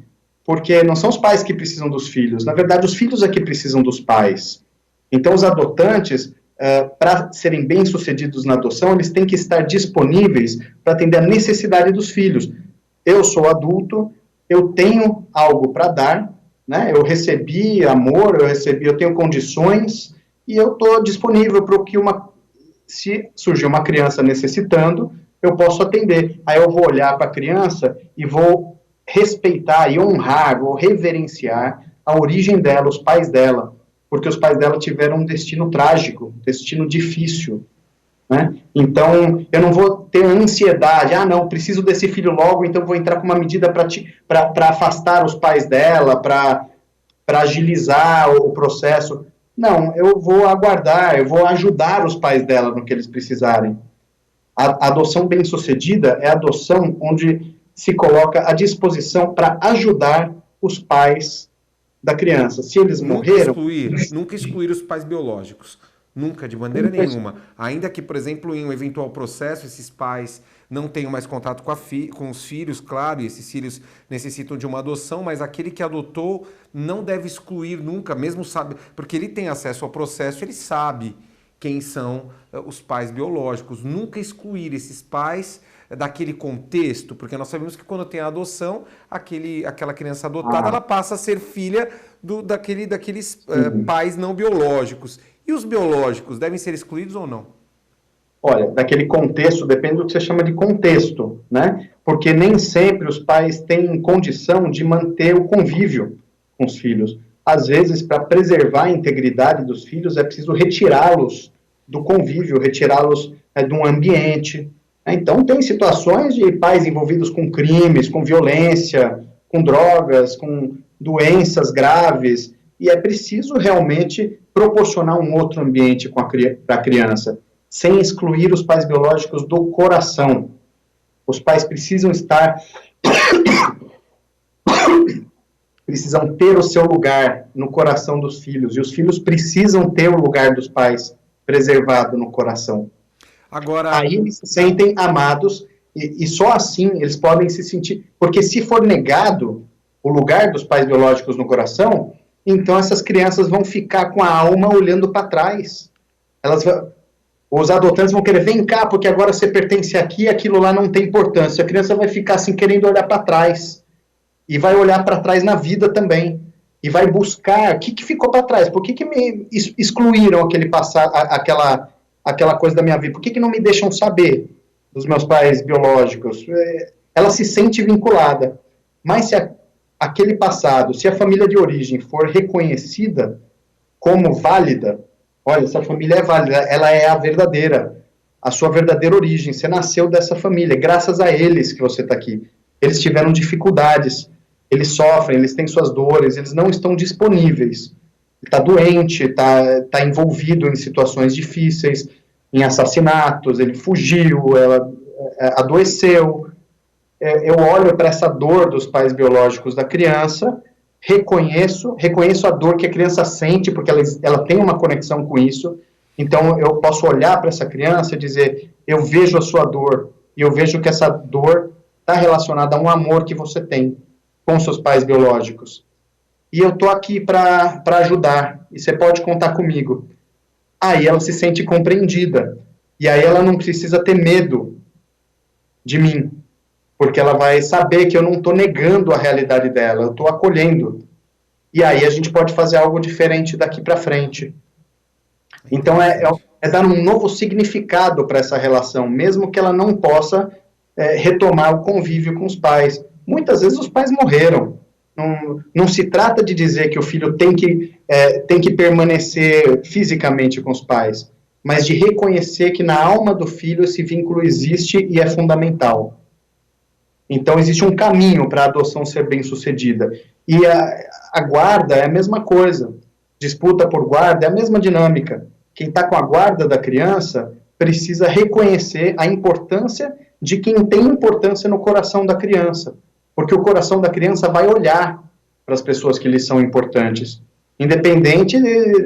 porque não são os pais que precisam dos filhos, na verdade os filhos é que precisam dos pais. Então os adotantes, para serem bem-sucedidos na adoção, eles têm que estar disponíveis para atender a necessidade dos filhos. Eu sou adulto, eu tenho algo para dar, né? Eu recebi amor, eu tenho condições, e eu estou disponível para o que se surgir uma criança necessitando, eu posso atender. Aí eu vou olhar para a criança e vou respeitar e honrar, vou reverenciar a origem dela, os pais dela, porque os pais dela tiveram um destino trágico, um destino difícil, né? Então, eu não vou ter ansiedade, não, preciso desse filho logo, então vou entrar com uma medida para afastar os pais dela, para agilizar o processo. Não, eu vou aguardar, eu vou ajudar os pais dela no que eles precisarem. A adoção bem-sucedida é a adoção onde se coloca à disposição para ajudar os pais da criança. Se eles morreram... Nunca excluir os pais biológicos. Nunca, de maneira nenhuma. Ainda que, por exemplo, em um eventual processo, esses pais não tenham mais contato com os filhos, claro, e esses filhos necessitam de uma adoção, mas aquele que adotou não deve excluir nunca, mesmo sabe, porque ele tem acesso ao processo, ele sabe quem são os pais biológicos. Nunca excluir esses pais daquele contexto, porque nós sabemos que quando tem a adoção, aquela criança adotada, ela passa a ser filha daqueles pais não biológicos. E os biológicos devem ser excluídos ou não? Olha, daquele contexto, depende do que você chama de contexto, né? Porque nem sempre os pais têm condição de manter o convívio com os filhos. Às vezes, para preservar a integridade dos filhos, é preciso retirá-los do convívio, retirá-los de um ambiente. Então, tem situações de pais envolvidos com crimes, com violência, com drogas, com doenças graves, e é preciso realmente proporcionar um outro ambiente para a criança, sem excluir os pais biológicos do coração. Os pais precisam precisam ter o seu lugar no coração dos filhos, e os filhos precisam ter o lugar dos pais preservado no coração. Aí eles se sentem amados, e só assim eles podem se sentir... Porque se for negado o lugar dos pais biológicos no coração, então essas crianças vão ficar com a alma olhando para trás. Os adotantes vão querer, vem cá, porque agora você pertence aqui, aquilo lá não tem importância. A criança vai ficar assim, querendo olhar para trás. E vai olhar para trás na vida também. E vai buscar, o que ficou para trás? Por que me excluíram aquela coisa da minha vida? Por que não me deixam saber dos meus pais biológicos? Ela se sente vinculada. Mas se aquele passado, se a família de origem for reconhecida como válida, olha, essa família é válida, ela é a verdadeira, a sua verdadeira origem, você nasceu dessa família, graças a eles que você está aqui. Eles tiveram dificuldades, eles sofrem, eles têm suas dores, eles não estão disponíveis. Está doente, está envolvido em situações difíceis, em assassinatos, ele fugiu, ela adoeceu. Eu olho para essa dor dos pais biológicos da criança, reconheço a dor que a criança sente, porque ela tem uma conexão com isso, então eu posso olhar para essa criança e dizer, eu vejo a sua dor, e eu vejo que essa dor está relacionada a um amor que você tem com seus pais biológicos. E eu estou aqui para ajudar, e você pode contar comigo. Aí ela se sente compreendida, e aí ela não precisa ter medo de mim, porque ela vai saber que eu não estou negando a realidade dela, eu estou acolhendo. E aí a gente pode fazer algo diferente daqui para frente. Então é dar um novo significado para essa relação, mesmo que ela não possa retomar o convívio com os pais. Muitas vezes os pais morreram. Não se trata de dizer que o filho tem que permanecer fisicamente com os pais. mas de reconhecer que na alma do filho esse vínculo existe e é fundamental. Então, existe um caminho para a adoção ser bem sucedida. E a guarda é a mesma coisa. Disputa por guarda é a mesma dinâmica. Quem está com a guarda da criança precisa reconhecer a importância de quem tem importância no coração da criança. Porque o coração da criança vai olhar para as pessoas que lhe são importantes. Independente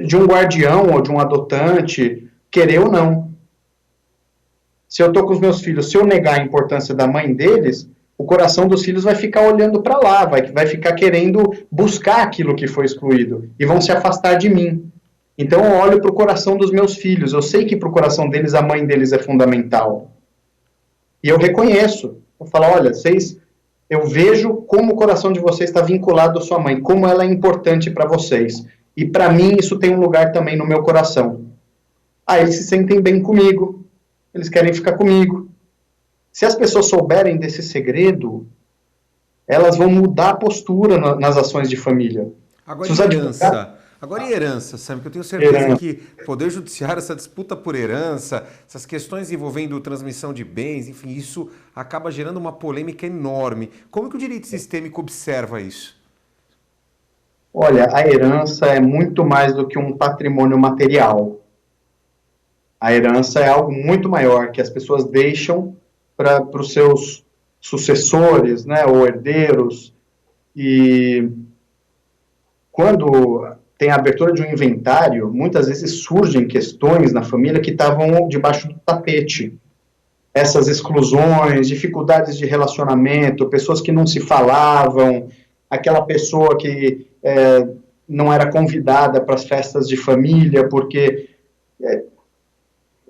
de um guardião ou de um adotante, querer ou não. Se eu estou com os meus filhos, se eu negar a importância da mãe deles, o coração dos filhos vai ficar olhando para lá, vai ficar querendo buscar aquilo que foi excluído, e vão se afastar de mim. Então eu olho para o coração dos meus filhos, eu sei que para o coração deles, a mãe deles é fundamental. E eu reconheço, eu falo, olha, eu vejo como o coração de vocês está vinculado à sua mãe, como ela é importante para vocês. E para mim isso tem um lugar também no meu coração. Aí eles se sentem bem comigo, eles querem ficar comigo. Se as pessoas souberem desse segredo, elas vão mudar a postura nas ações de família. Agora e herança, Sam, que eu tenho certeza que Poder Judiciário, essa disputa por herança, essas questões envolvendo transmissão de bens, enfim, isso acaba gerando uma polêmica enorme. Como que o direito sistêmico observa isso? Olha, a herança é muito mais do que um patrimônio material. A herança é algo muito maior, que as pessoas deixam para os seus sucessores, né, ou herdeiros, e quando tem a abertura de um inventário, muitas vezes surgem questões na família que estavam debaixo do tapete. Essas exclusões, dificuldades de relacionamento, pessoas que não se falavam, aquela pessoa que não era convidada para as festas de família, porque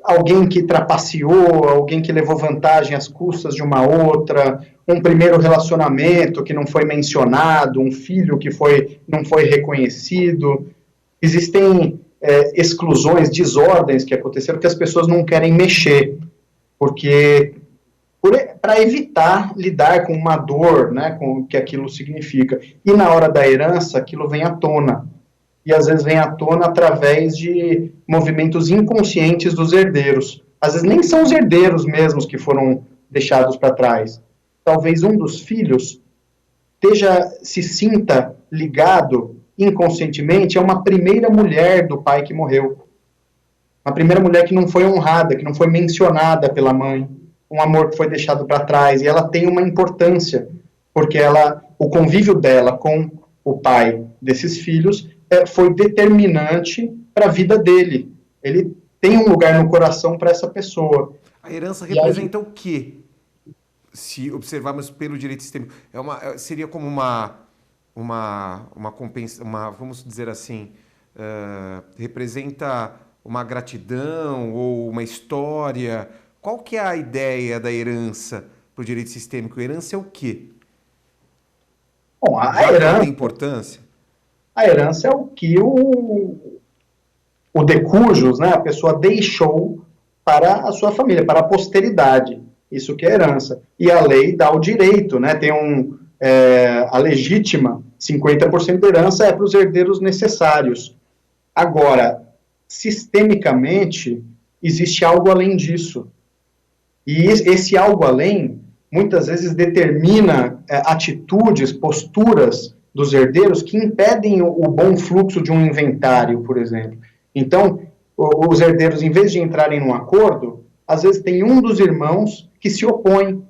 alguém que trapaceou, alguém que levou vantagem às custas de uma outra, um primeiro relacionamento que não foi mencionado, um filho que não foi reconhecido. Existem exclusões, desordens que aconteceram que as pessoas não querem mexer, porque para evitar lidar com uma dor, né, com o que aquilo significa. E na hora da herança, aquilo vem à tona. E às vezes vem à tona através de movimentos inconscientes dos herdeiros. Às vezes nem são os herdeiros mesmos que foram deixados para trás. Talvez um dos filhos se sinta ligado inconscientemente a uma primeira mulher do pai que morreu. Uma primeira mulher que não foi honrada, que não foi mencionada pela mãe. Um amor que foi deixado para trás. E ela tem uma importância, porque o convívio dela com o pai desses filhos foi determinante para a vida dele. Ele tem um lugar no coração para essa pessoa. A herança representa o quê? Se observarmos pelo direito sistêmico, seria como uma compensa, vamos dizer assim, representa uma gratidão ou uma história. Qual que é a ideia da herança para o direito sistêmico? Herança é o quê? Bom, a herança tem importância. A herança é o que o de cujos, né, a pessoa deixou para a sua família, para a posteridade. Isso que é herança. E a lei dá o direito, né, tem a legítima 50% da herança é para os herdeiros necessários. Agora, sistemicamente, existe algo além disso. E esse algo além, muitas vezes, determina atitudes, posturas dos herdeiros que impedem o bom fluxo de um inventário, por exemplo. Então, os herdeiros, em vez de entrarem num acordo, às vezes tem um dos irmãos que se opõe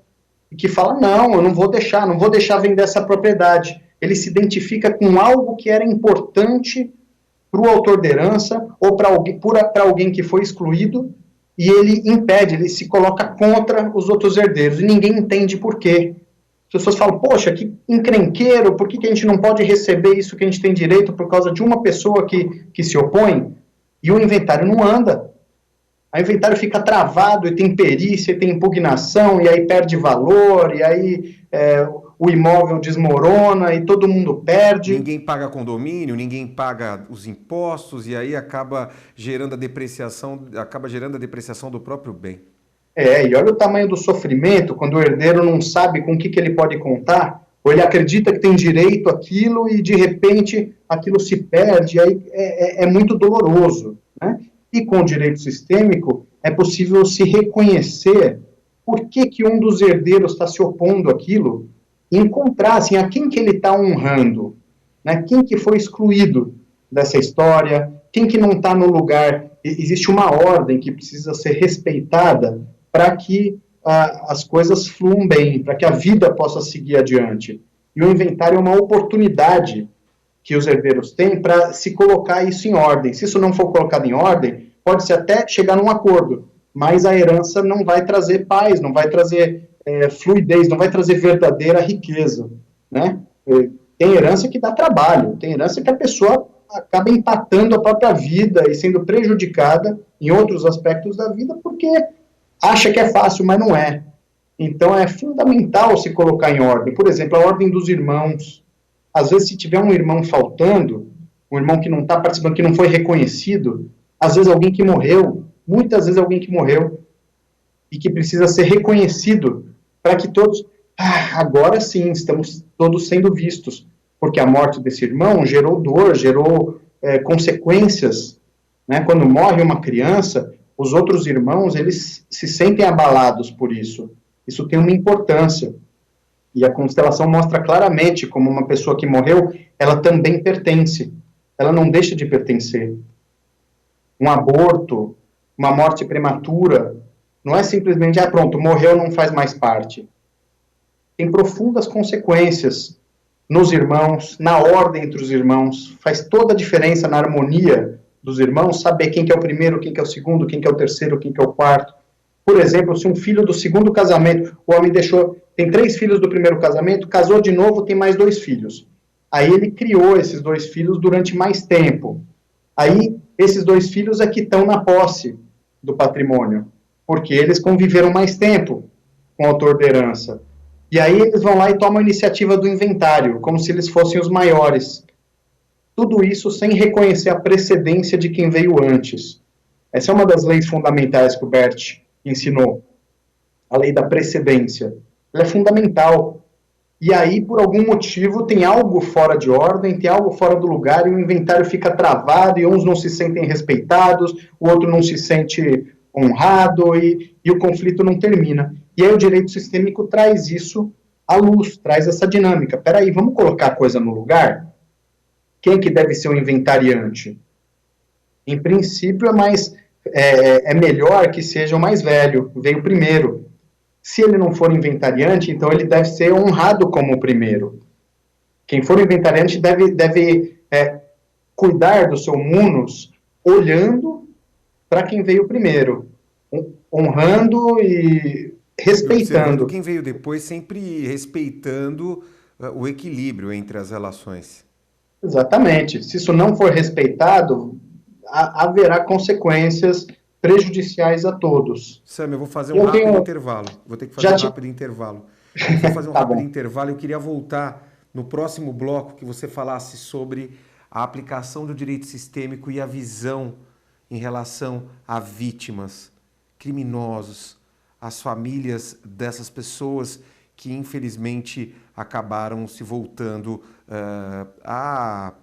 e que fala, não, eu não vou deixar vender essa propriedade. Ele se identifica com algo que era importante para o autor da herança ou para alguém que foi excluído e ele impede, ele se coloca contra os outros herdeiros e ninguém entende por quê. As pessoas falam, poxa, que encrenqueiro, por que a gente não pode receber isso que a gente tem direito por causa de uma pessoa que se opõe? E o inventário não anda. O inventário fica travado, e tem perícia, e tem impugnação, e aí perde valor, e aí o imóvel desmorona, e todo mundo perde. Ninguém paga condomínio, ninguém paga os impostos, e aí acaba gerando a depreciação do próprio bem. E olha o tamanho do sofrimento quando o herdeiro não sabe com o que ele pode contar, ou ele acredita que tem direito àquilo e, de repente, aquilo se perde, aí é muito doloroso, né? E com o direito sistêmico, é possível se reconhecer por que um dos herdeiros está se opondo àquilo, e encontrar assim, a quem que ele está honrando, né? Quem que foi excluído dessa história, quem que não está no lugar. Existe uma ordem que precisa ser respeitada para que as coisas fluam bem, para que a vida possa seguir adiante. E o inventário é uma oportunidade que os herdeiros têm para se colocar isso em ordem. Se isso não for colocado em ordem, pode-se até chegar num acordo, mas a herança não vai trazer paz, não vai trazer fluidez, não vai trazer verdadeira riqueza, né? Tem herança que dá trabalho, tem herança que a pessoa acaba empatando a própria vida e sendo prejudicada em outros aspectos da vida porque acha que é fácil, mas não é. Então é fundamental se colocar em ordem. Por exemplo, a ordem dos irmãos. Às vezes, se tiver um irmão faltando, um irmão que não está participando, que não foi reconhecido, às vezes alguém que morreu, muitas vezes alguém que morreu e que precisa ser reconhecido para que todos, agora sim, estamos todos sendo vistos, porque a morte desse irmão gerou dor, gerou consequências, né? Quando morre uma criança, os outros irmãos, eles se sentem abalados por isso. Isso tem uma importância. E a constelação mostra claramente como uma pessoa que morreu, ela também pertence. Ela não deixa de pertencer. Um aborto, uma morte prematura, não é simplesmente, pronto, morreu, não faz mais parte. Tem profundas consequências nos irmãos, na ordem entre os irmãos. Faz toda a diferença na harmonia dos irmãos, saber quem que é o primeiro, quem que é o segundo, quem que é o terceiro, quem que é o quarto. Por exemplo, se um filho do segundo casamento, o homem tem 3 filhos do primeiro casamento, casou de novo, tem mais 2 filhos. Aí ele criou esses 2 filhos durante mais tempo. Aí esses 2 filhos é que estão na posse do patrimônio, porque eles conviveram mais tempo com o autor da herança. E aí eles vão lá e tomam a iniciativa do inventário, como se eles fossem os maiores. Tudo isso sem reconhecer a precedência de quem veio antes. Essa é uma das leis fundamentais que o Bert ensinou, a lei da precedência. Ela é fundamental. E aí, por algum motivo, tem algo fora de ordem, tem algo fora do lugar, e o inventário fica travado, e uns não se sentem respeitados, o outro não se sente honrado, e o conflito não termina. E aí o direito sistêmico traz isso à luz, traz essa dinâmica. Peraí, vamos colocar a coisa no lugar? Quem que deve ser o inventariante? Em princípio, é melhor que seja o mais velho, veio primeiro. Se ele não for inventariante, então ele deve ser honrado como o primeiro. Quem for inventariante deve cuidar do seu munus olhando para quem veio primeiro, honrando e respeitando. Quem veio depois, sempre respeitando o equilíbrio entre as relações. Exatamente. Se isso não for respeitado, haverá consequências prejudiciais a todos. Sam, eu vou fazer um rápido intervalo. Vou ter que fazer um rápido intervalo. Vou fazer um rápido intervalo. Eu queria voltar no próximo bloco que você falasse sobre a aplicação do direito sistêmico e a visão em relação a vítimas, criminosos, as famílias dessas pessoas que infelizmente acabaram se voltando a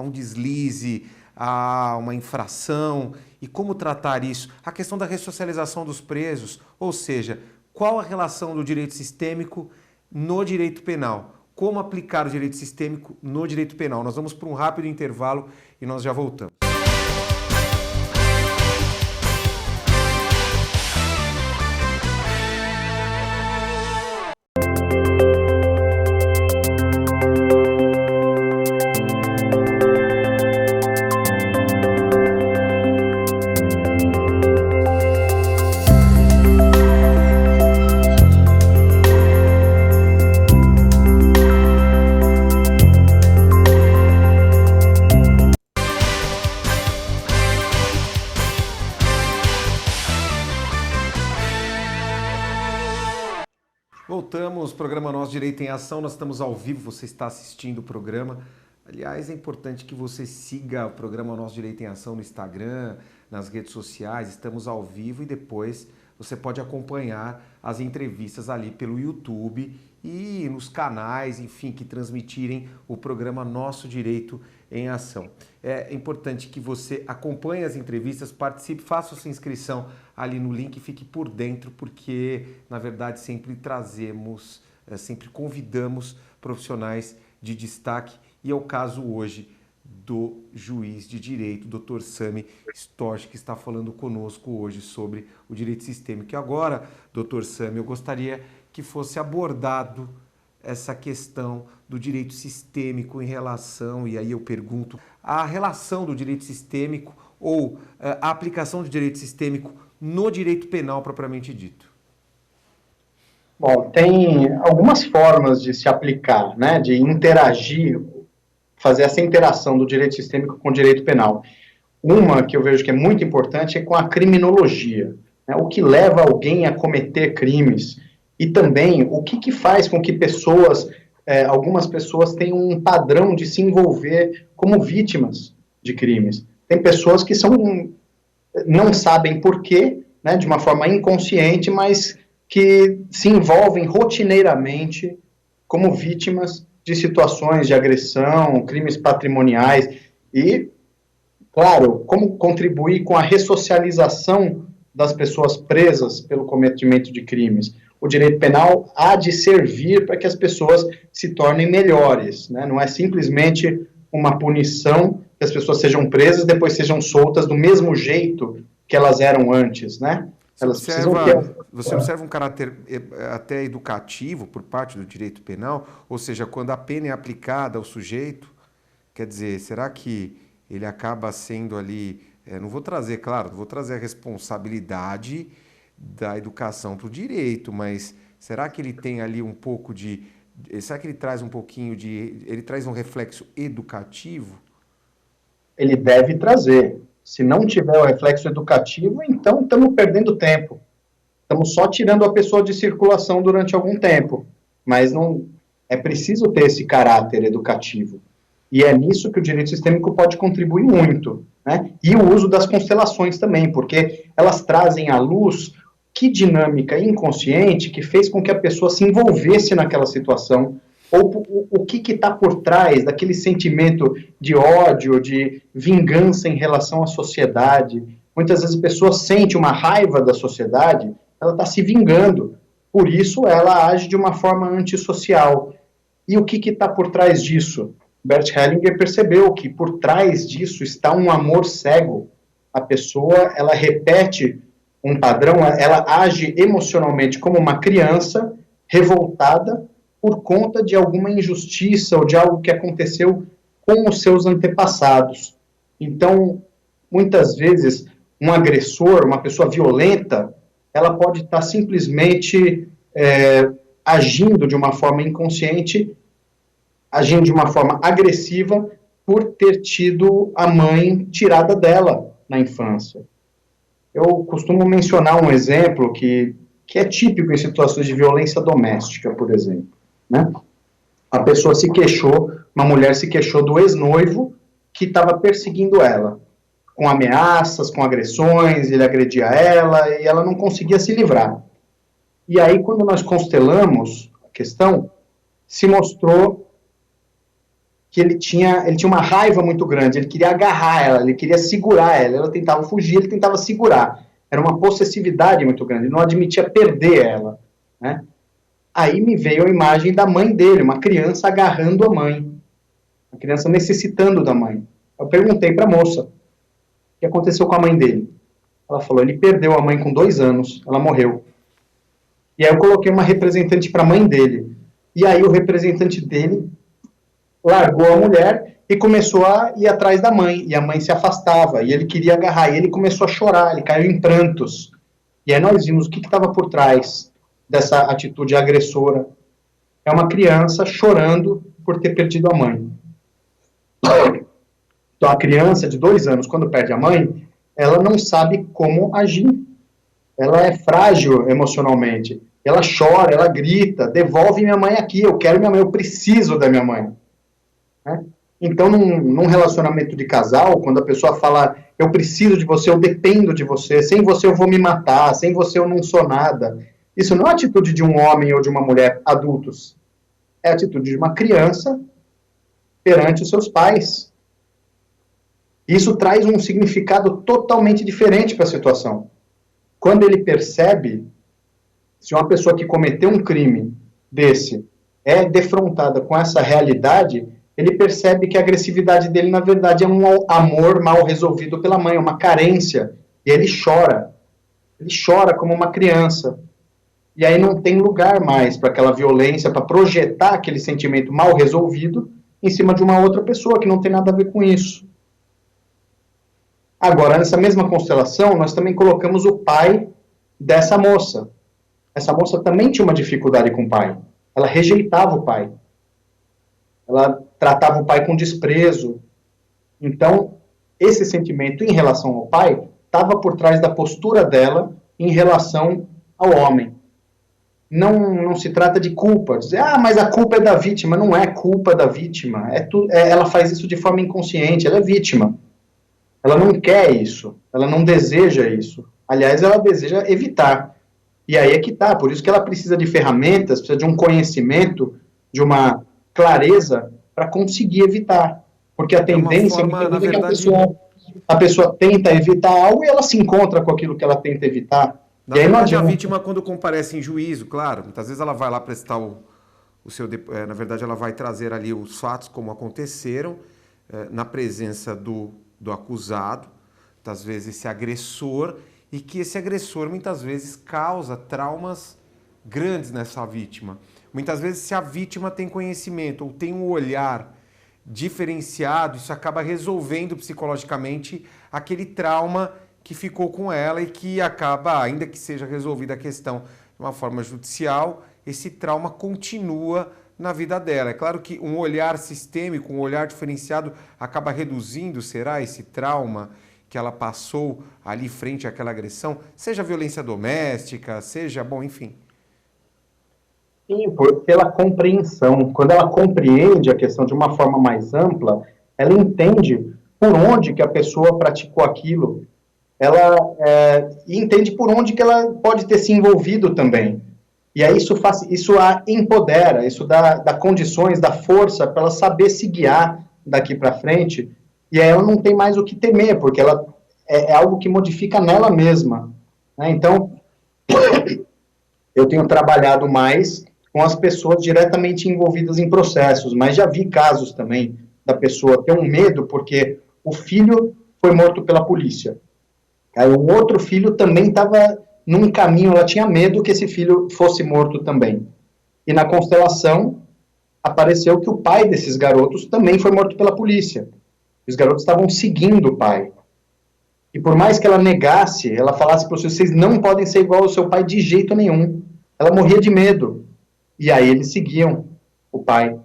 um deslize, a uma infração, e como tratar isso. A questão da ressocialização dos presos, ou seja, qual a relação do direito sistêmico no direito penal? Como aplicar o direito sistêmico no direito penal? Nós vamos para um rápido intervalo e nós já voltamos. Voltamos, programa Nosso Direito em Ação, nós estamos ao vivo, você está assistindo o programa. Aliás, é importante que você siga o programa Nosso Direito em Ação no Instagram, nas redes sociais, estamos ao vivo e depois você pode acompanhar as entrevistas ali pelo YouTube e nos canais, enfim, que transmitirem o programa Nosso Direito em Ação. É importante que você acompanhe as entrevistas, participe, faça sua inscrição ali no link e fique por dentro, porque, na verdade, sempre sempre convidamos profissionais de destaque, e é o caso hoje do juiz de direito, Dr. Sami Storch, que está falando conosco hoje sobre o direito sistêmico. E agora, Dr. Sami, eu gostaria que fosse abordado essa questão do direito sistêmico em relação, e aí eu pergunto, a relação do direito sistêmico ou a aplicação do direito sistêmico no direito penal propriamente dito. Bom, tem algumas formas de se aplicar, né, de interagir, fazer essa interação do direito sistêmico com o direito penal. Uma que eu vejo que é muito importante é com a criminologia, né, o que leva alguém a cometer crimes, e também o que faz com que algumas pessoas tenham um padrão de se envolver como vítimas de crimes. Tem pessoas que não sabem por quê, né, de uma forma inconsciente, mas que se envolvem rotineiramente como vítimas de situações de agressão, crimes patrimoniais, e, claro, como contribuir com a ressocialização das pessoas presas pelo cometimento de crimes. O direito penal há de servir para que as pessoas se tornem melhores, né? Não é simplesmente uma punição que as pessoas sejam presas e depois sejam soltas do mesmo jeito que elas eram antes, né? Você observa um caráter até educativo por parte do direito penal, ou seja, quando a pena é aplicada ao sujeito, quer dizer, será que ele acaba sendo ali, não vou trazer a responsabilidade da educação para o direito, mas será que ele tem ali um pouco será que ele traz ele traz um reflexo educativo? Ele deve trazer. Se não tiver o reflexo educativo, então estamos perdendo tempo. Estamos só tirando a pessoa de circulação durante algum tempo. Mas não é preciso ter esse caráter educativo. E é nisso que o direito sistêmico pode contribuir muito, né? E o uso das constelações também, porque elas trazem à luz que dinâmica inconsciente que fez com que a pessoa se envolvesse naquela situação, ou o que está por trás daquele sentimento de ódio, de vingança em relação à sociedade. Muitas vezes a pessoa sente uma raiva da sociedade, ela está se vingando, por isso ela age de uma forma antissocial. E o que está por trás disso? Bert Hellinger percebeu que por trás disso está um amor cego. A pessoa, ela repete um padrão, ela age emocionalmente como uma criança revoltada por conta de alguma injustiça ou de algo que aconteceu com os seus antepassados. Então, muitas vezes, um agressor, uma pessoa violenta, ela pode estar simplesmente agindo de uma forma inconsciente, agindo de uma forma agressiva, por ter tido a mãe tirada dela na infância. Eu costumo mencionar um exemplo que é típico em situações de violência doméstica, por exemplo. Né? A pessoa uma mulher se queixou do ex-noivo que estava perseguindo ela, com ameaças, com agressões, ele agredia ela e ela não conseguia se livrar. E aí, quando nós constelamos a questão, se mostrou que ele tinha uma raiva muito grande, ele queria agarrar ela, ele queria segurar ela tentava fugir, ele tentava segurar. Era uma possessividade muito grande, ele não admitia perder ela, né? Aí me veio a imagem da mãe dele, uma criança agarrando a mãe, uma criança necessitando da mãe. Eu perguntei para a moça, o que aconteceu com a mãe dele? Ela falou, ele perdeu a mãe com 2 anos, ela morreu. E aí eu coloquei uma representante para a mãe dele. E aí o representante dele largou a mulher e começou a ir atrás da mãe. E a mãe se afastava, e ele queria agarrar, e ele começou a chorar, ele caiu em prantos. E aí nós vimos o que estava por trás dessa atitude agressora. É uma criança chorando por ter perdido a mãe. Então, a criança de 2 anos, quando perde a mãe, ela não sabe como agir. Ela é frágil emocionalmente. Ela chora, ela grita, devolve minha mãe aqui, eu quero minha mãe, eu preciso da minha mãe. Né? Então, num relacionamento de casal, quando a pessoa fala, eu preciso de você, eu dependo de você, sem você eu vou me matar, sem você eu não sou nada. Isso não é a atitude de um homem ou de uma mulher adultos. É a atitude de uma criança perante os seus pais. Isso traz um significado totalmente diferente para a situação. Quando ele percebe, se uma pessoa que cometeu um crime desse é defrontada com essa realidade, ele percebe que a agressividade dele, na verdade, é um amor mal resolvido pela mãe, uma carência, e ele chora. Ele chora como uma criança. E aí não tem lugar mais para aquela violência, para projetar aquele sentimento mal resolvido em cima de uma outra pessoa que não tem nada a ver com isso. Agora, nessa mesma constelação, nós também colocamos o pai dessa moça. Essa moça também tinha uma dificuldade com o pai. Ela rejeitava o pai. Ela tratava o pai com desprezo. Então, esse sentimento em relação ao pai estava por trás da postura dela em relação ao homem. Não se trata de culpa. Dizer, mas a culpa é da vítima. Não é culpa da vítima. Ela faz isso de forma inconsciente. Ela é vítima. Ela não quer isso. Ela não deseja isso. Aliás, ela deseja evitar. E aí é que tá. Por isso que ela precisa de ferramentas, precisa de um conhecimento, de uma clareza para conseguir evitar. Porque a tendência é que a pessoa tenta evitar algo e ela se encontra com aquilo que ela tenta evitar. Na verdade, a vítima, quando comparece em juízo, claro, muitas vezes ela vai lá prestar o seu... na verdade, ela vai trazer ali os fatos como aconteceram, na presença do acusado, muitas vezes esse agressor, e que esse agressor muitas vezes causa traumas grandes nessa vítima. Muitas vezes, se a vítima tem conhecimento ou tem um olhar diferenciado, isso acaba resolvendo psicologicamente aquele trauma que ficou com ela e que acaba, ainda que seja resolvida a questão de uma forma judicial, esse trauma continua na vida dela. É claro que um olhar sistêmico, um olhar diferenciado acaba reduzindo, será, esse trauma que ela passou ali frente àquela agressão, seja violência doméstica, seja, bom, enfim. Sim, pela compreensão. Quando ela compreende a questão de uma forma mais ampla, ela entende por onde que a pessoa praticou aquilo, ela entende por onde que ela pode ter se envolvido também. E aí isso a empodera, isso dá condições, dá força para ela saber se guiar daqui para frente, e aí ela não tem mais o que temer, porque ela é algo que modifica nela mesma. Né? Então, eu tenho trabalhado mais com as pessoas diretamente envolvidas em processos, mas já vi casos também da pessoa ter um medo porque o filho foi morto pela polícia. Aí o outro filho também estava num caminho, ela tinha medo que esse filho fosse morto também. E na constelação, apareceu que o pai desses garotos também foi morto pela polícia. Os garotos estavam seguindo o pai. E por mais que ela negasse, ela falasse para os vocês não podem ser igual ao seu pai de jeito nenhum. Ela morria de medo. E aí eles seguiam o pai,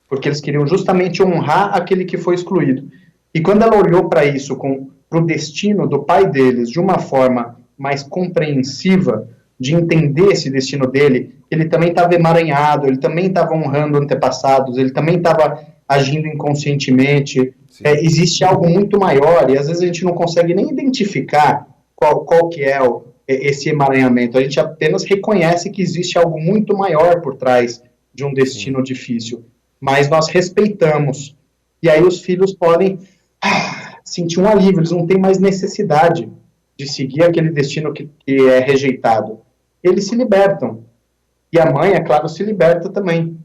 porque eles queriam justamente honrar aquele que foi excluído. E quando ela olhou para isso, para o destino do pai deles, de uma forma mais compreensiva, de entender esse destino dele, ele também estava emaranhado, ele também estava honrando antepassados, ele também estava agindo inconscientemente. Existe algo muito maior, e às vezes a gente não consegue nem identificar qual que é esse emaranhamento. A gente apenas reconhece que existe algo muito maior por trás de um destino difícil. Mas nós respeitamos. E aí os filhos podem sentir um alívio, eles não têm mais necessidade de seguir aquele destino que é rejeitado. Eles se libertam. E a mãe, é claro, se liberta também.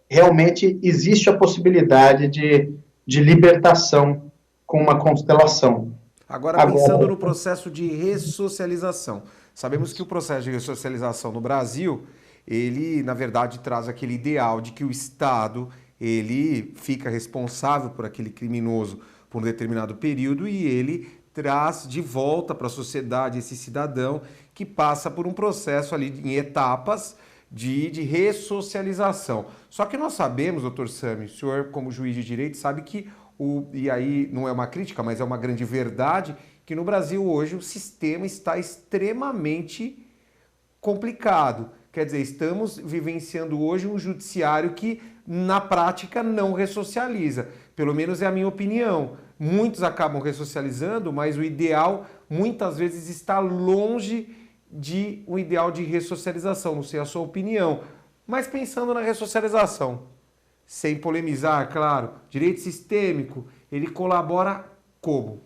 Realmente existe a possibilidade de libertação com uma constelação. Agora, pensando no processo de ressocialização. Sabemos que o processo de ressocialização no Brasil, ele, na verdade, traz aquele ideal de que o Estado, ele fica responsável por aquele criminoso por um determinado período e ele traz de volta para a sociedade esse cidadão que passa por um processo ali em etapas de ressocialização. Só que nós sabemos, doutor Sami, o senhor como juiz de direito sabe que, e aí não é uma crítica, mas é uma grande verdade, que no Brasil hoje o sistema está extremamente complicado. Quer dizer, estamos vivenciando hoje um judiciário que na prática não ressocializa. Pelo menos é a minha opinião. Muitos acabam ressocializando, mas o ideal muitas vezes está longe de um ideal de ressocialização. Não sei a sua opinião, mas pensando na ressocialização, sem polemizar, claro, direito sistêmico ele colabora como?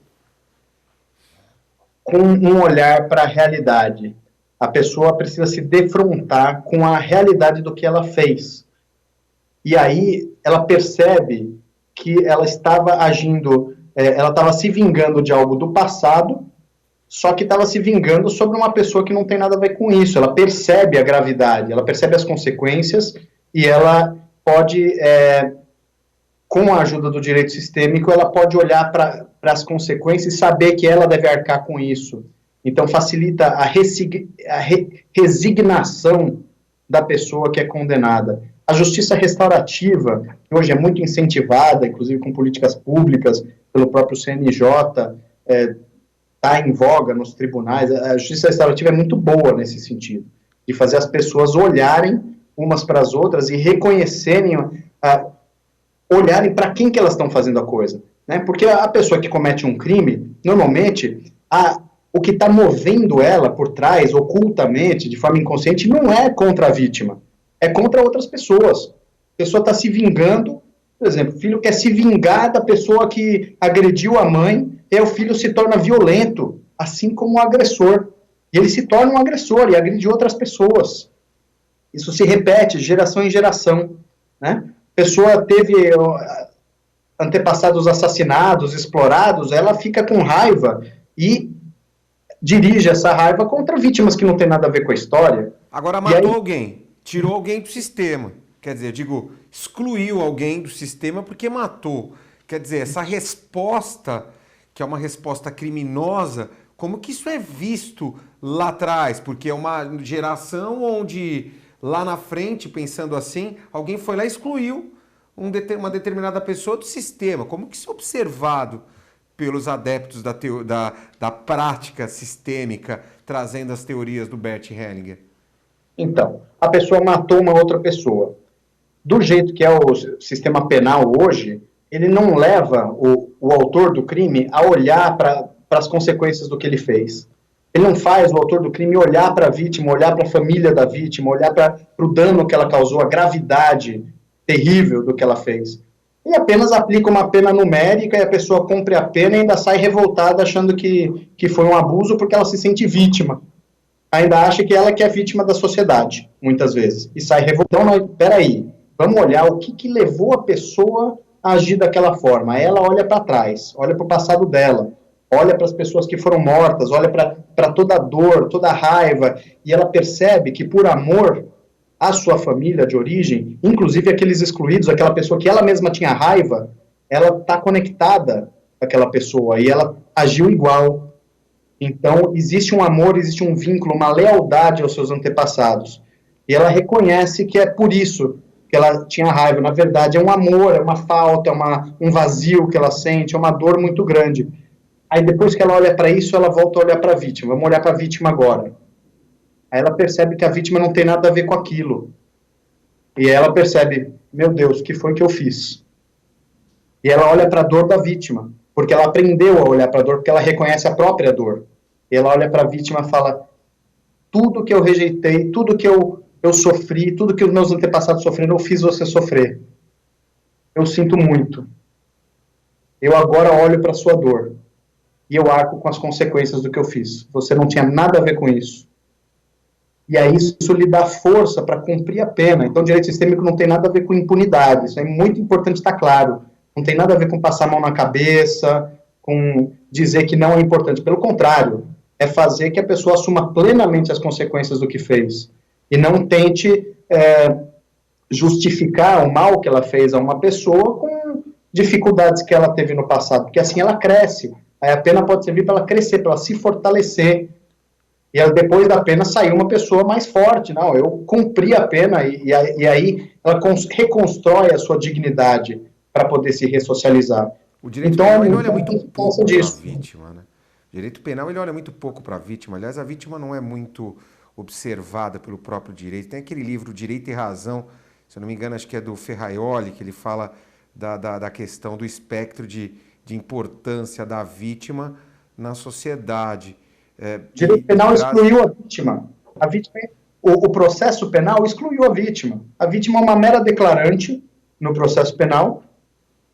Com um olhar para a realidade. A pessoa precisa se defrontar com a realidade do que ela fez. E aí ela percebe que ela estava agindo, ela estava se vingando de algo do passado, só que estava se vingando sobre uma pessoa que não tem nada a ver com isso. Ela percebe a gravidade, ela percebe as consequências e ela pode, com a ajuda do direito sistêmico, ela pode olhar para as consequências e saber que ela deve arcar com isso. Então, facilita a resignação da pessoa que é condenada. A justiça restaurativa, que hoje é muito incentivada, inclusive com políticas públicas, pelo próprio CNJ, está em voga nos tribunais. A justiça restaurativa é muito boa nesse sentido, de fazer as pessoas olharem umas para as outras e reconhecerem, olharem para quem que elas estão fazendo a coisa. Né? Porque a pessoa que comete um crime, normalmente, o que está movendo ela por trás, ocultamente, de forma inconsciente, não é contra a vítima, é contra outras pessoas. A pessoa está se vingando, por exemplo, o filho quer se vingar da pessoa que agrediu a mãe, e o filho se torna violento, assim como o agressor. E ele se torna um agressor e agride outras pessoas. Isso se repete de geração em geração. Né? A pessoa teve antepassados assassinados, explorados, ela fica com raiva e dirige essa raiva contra vítimas que não tem nada a ver com a história. Agora matou alguém, tirou alguém do sistema. Quer dizer, excluiu alguém do sistema porque matou. Quer dizer, essa resposta, que é uma resposta criminosa, como que isso é visto lá atrás? Porque é uma geração onde, lá na frente, pensando assim, alguém foi lá e excluiu uma determinada pessoa do sistema. Como que isso é observado pelos adeptos da prática sistêmica, trazendo as teorias do Bert Hellinger? Então, a pessoa matou uma outra pessoa. Do jeito que é o sistema penal hoje, ele não leva o autor do crime a olhar para as consequências do que ele fez. Ele não faz o autor do crime olhar para a vítima, olhar para a família da vítima, olhar para o dano que ela causou, a gravidade terrível do que ela fez. E apenas aplica uma pena numérica e a pessoa cumpre a pena e ainda sai revoltada achando que foi um abuso porque ela se sente vítima. Ainda acha que ela que é vítima da sociedade, muitas vezes. E sai revoltada. Então, peraí, vamos olhar o que levou a pessoa a agir daquela forma. Ela olha para trás, olha para o passado dela, olha para as pessoas que foram mortas, olha para toda a dor, toda a raiva, e ela percebe que por amor à sua família de origem, inclusive aqueles excluídos, aquela pessoa que ela mesma tinha raiva, ela está conectada àquela pessoa e ela agiu igual. Então, existe um amor, existe um vínculo, uma lealdade aos seus antepassados. E ela reconhece que é por isso que ela tinha raiva. Na verdade, é um amor, é uma falta, é um vazio que ela sente, é uma dor muito grande. Aí, depois que ela olha para isso, ela volta a olhar para a vítima. Vamos olhar para a vítima agora. Aí ela percebe que a vítima não tem nada a ver com aquilo. E ela percebe, meu Deus, o que foi que eu fiz? E ela olha para a dor da vítima, porque ela aprendeu a olhar para a dor, porque ela reconhece a própria dor. E ela olha para a vítima e fala, tudo que eu rejeitei, tudo que eu sofri, tudo que os meus antepassados sofreram, eu fiz você sofrer. Eu sinto muito. Eu agora olho para a sua dor. E eu arco com as consequências do que eu fiz. Você não tinha nada a ver com isso. E aí isso lhe dá força para cumprir a pena. Então, o direito sistêmico não tem nada a ver com impunidade. Isso é muito importante estar claro. Não tem nada a ver com passar a mão na cabeça, com dizer que não é importante. Pelo contrário, é fazer que a pessoa assuma plenamente as consequências do que fez. E não tente justificar o mal que ela fez a uma pessoa com dificuldades que ela teve no passado. Porque assim ela cresce. Aí a pena pode servir para ela crescer, para ela se fortalecer. E ela, depois da pena saiu uma pessoa mais forte. Não, eu cumpri a pena e aí ela reconstrói a sua dignidade para poder se ressocializar. O direito penal ele olha muito pouco para a vítima, né? O direito penal ele olha muito pouco para a vítima. Aliás, a vítima não é muito observada pelo próprio direito. Tem aquele livro Direito e Razão, se eu não me engano, acho que é do Ferraioli, que ele fala da questão do espectro de importância da vítima na sociedade. O direito penal excluiu a vítima. O processo penal excluiu a vítima. A vítima é uma mera declarante no processo penal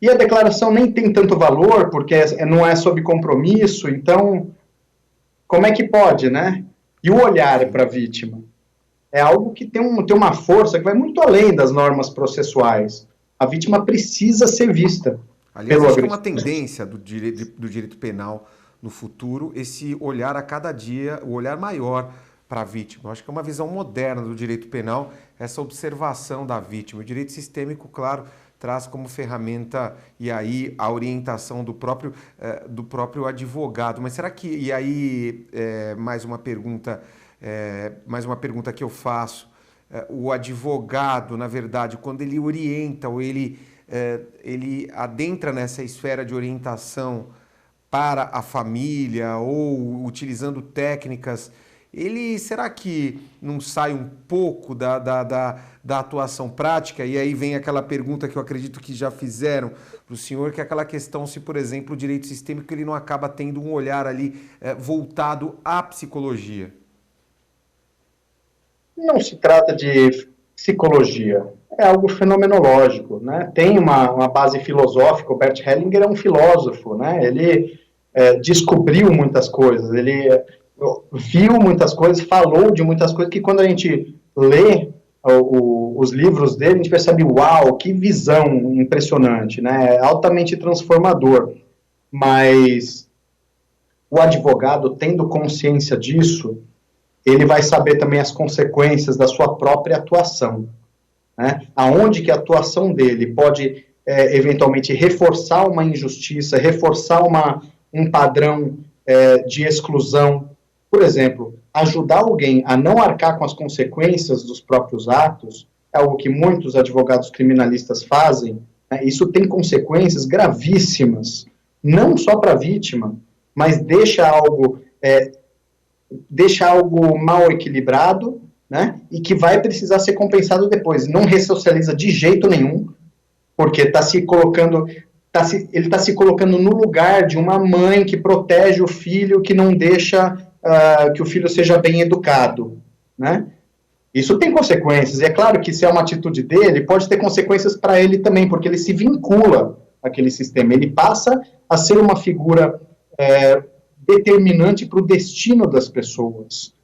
E a declaração nem tem tanto valor, porque não é sob compromisso, então, como é que pode, né? E o olhar para a vítima? É algo que tem uma força que vai muito além das normas processuais. A vítima precisa ser vista Aliás, pelo acho que é uma agressor. tendência do direito penal no futuro, esse olhar a cada dia, o olhar maior para a vítima. Eu acho que é uma visão moderna do direito penal, essa observação da vítima. O direito sistêmico, claro, traz como ferramenta, e aí, a orientação do próprio advogado. Mas será que, e aí, mais uma pergunta que eu faço, o advogado, na verdade, quando ele orienta ou ele adentra nessa esfera de orientação para a família ou utilizando técnicas, ele será que não sai um pouco da atuação prática? E aí vem aquela pergunta que eu acredito que já fizeram para o senhor, que é aquela questão se, por exemplo, o direito sistêmico ele não acaba tendo um olhar ali voltado à psicologia. Não se trata de psicologia, é algo fenomenológico, né? Tem uma base filosófica. O Bert Hellinger é um filósofo, né? Ele descobriu muitas coisas, ele viu muitas coisas, falou de muitas coisas que quando a gente lê os livros dele, a gente percebe, uau, que visão impressionante, né? É altamente transformador. Mas o advogado, tendo consciência disso, ele vai saber também as consequências da sua própria atuação, né? Aonde que a atuação dele pode, eventualmente, reforçar uma injustiça, reforçar um padrão de exclusão. Por exemplo, ajudar alguém a não arcar com as consequências dos próprios atos é algo que muitos advogados criminalistas fazem, né? Isso tem consequências gravíssimas, não só para a vítima, mas deixa algo mal equilibrado, né? E que vai precisar ser compensado depois. Não ressocializa de jeito nenhum, porque ele está se colocando no lugar de uma mãe que protege o filho, que não deixa que o filho seja bem educado, né? Isso tem consequências, e é claro que se é uma atitude dele, pode ter consequências para ele também, porque ele se vincula àquele sistema, ele passa a ser uma figura determinante para o destino das pessoas.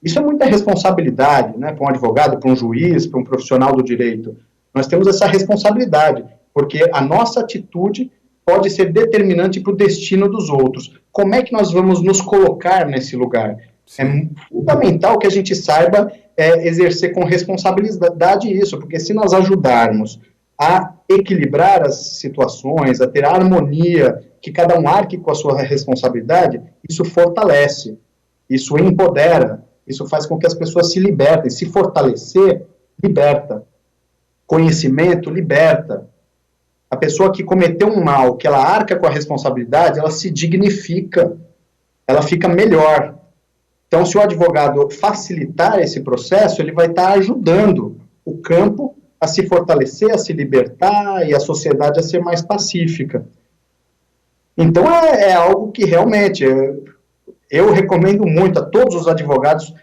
Isso é muita responsabilidade, né, para um advogado, para um juiz, para um profissional do direito. Nós temos essa responsabilidade, porque a nossa atitude pode ser determinante para o destino dos outros. Como é que nós vamos nos colocar nesse lugar? Sim. É fundamental que a gente saiba exercer com responsabilidade isso, porque se nós ajudarmos a equilibrar as situações, a ter a harmonia, que cada um arque com a sua responsabilidade, isso fortalece, isso empodera, isso faz com que as pessoas se libertem. Se fortalecer, liberta. Conhecimento, liberta. A pessoa que cometeu um mal, que ela arca com a responsabilidade, ela se dignifica, ela fica melhor. Então, se o advogado facilitar esse processo, ele vai estar ajudando o campo a se fortalecer, a se libertar e a sociedade a ser mais pacífica. Então, é algo que realmente eu recomendo muito a todos os advogados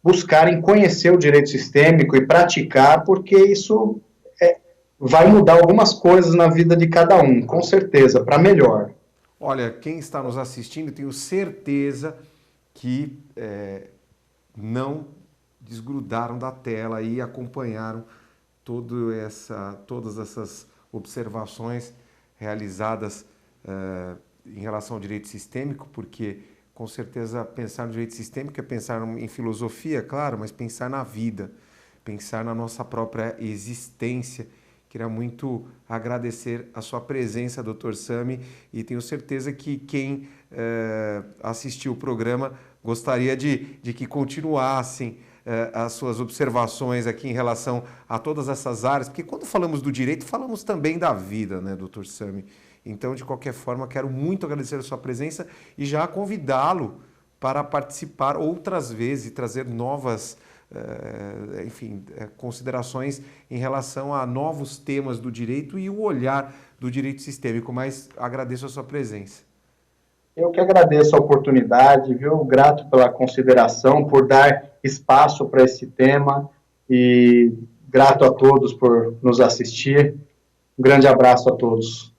buscarem conhecer o direito sistêmico e praticar, porque isso vai mudar algumas coisas na vida de cada um, com certeza, para melhor. Olha, quem está nos assistindo, tenho certeza que não desgrudaram da tela e acompanharam todas essas observações realizadas em relação ao direito sistêmico, porque com certeza pensar no direito sistêmico é pensar em filosofia, claro, mas pensar na vida, pensar na nossa própria existência. Queria muito agradecer a sua presença, Dr. Sami, e tenho certeza que quem assistiu o programa gostaria de que continuassem as suas observações aqui em relação a todas essas áreas, porque quando falamos do direito, falamos também da vida, né, Dr. Sami? Então, de qualquer forma, quero muito agradecer a sua presença e já convidá-lo para participar outras vezes e trazer novas considerações em relação a novos temas do direito e o olhar do direito sistêmico, mas agradeço a sua presença. Eu que agradeço a oportunidade, viu? Grato pela consideração, por dar espaço para esse tema e grato a todos por nos assistir. Um grande abraço a todos.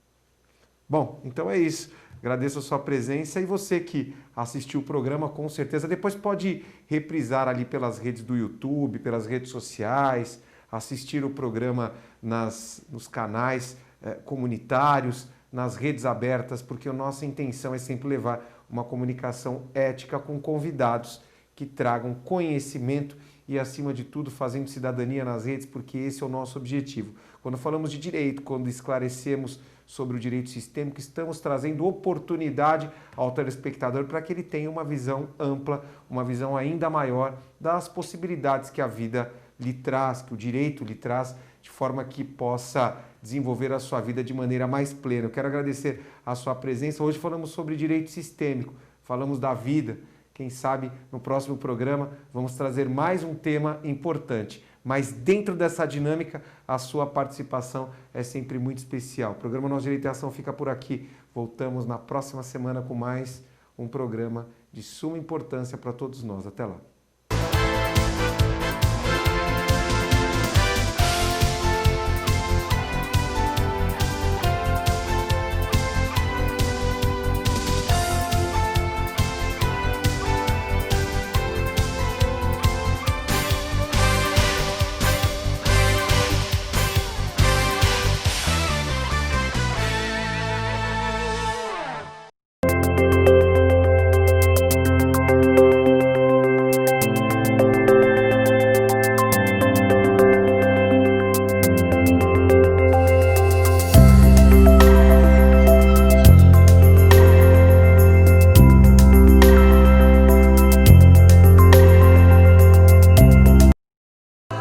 Bom, então é isso. Agradeço a sua presença e você que assistiu o programa, com certeza, depois pode reprisar ali pelas redes do YouTube, pelas redes sociais, assistir o programa nos canais comunitários, nas redes abertas, porque a nossa intenção é sempre levar uma comunicação ética com convidados que tragam conhecimento e, acima de tudo, fazendo cidadania nas redes, porque esse é o nosso objetivo. Quando falamos de direito, quando esclarecemos sobre o direito sistêmico, estamos trazendo oportunidade ao telespectador para que ele tenha uma visão ampla, uma visão ainda maior das possibilidades que a vida lhe traz, que o direito lhe traz, de forma que possa desenvolver a sua vida de maneira mais plena. Eu quero agradecer a sua presença. Hoje falamos sobre direito sistêmico, falamos da vida. Quem sabe no próximo programa vamos trazer mais um tema importante. Mas dentro dessa dinâmica, a sua participação é sempre muito especial. O programa Nosso Direito e Ação fica por aqui. Voltamos na próxima semana com mais um programa de suma importância para todos nós. Até lá.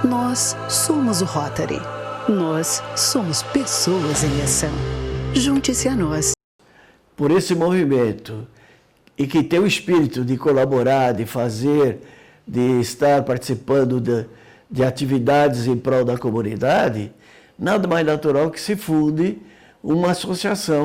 Nós somos o Rotary. Nós somos pessoas em ação. Junte-se a nós. Por esse movimento e que tem o espírito de colaborar, de fazer, de estar participando de atividades em prol da comunidade, nada mais natural que se funde uma associação.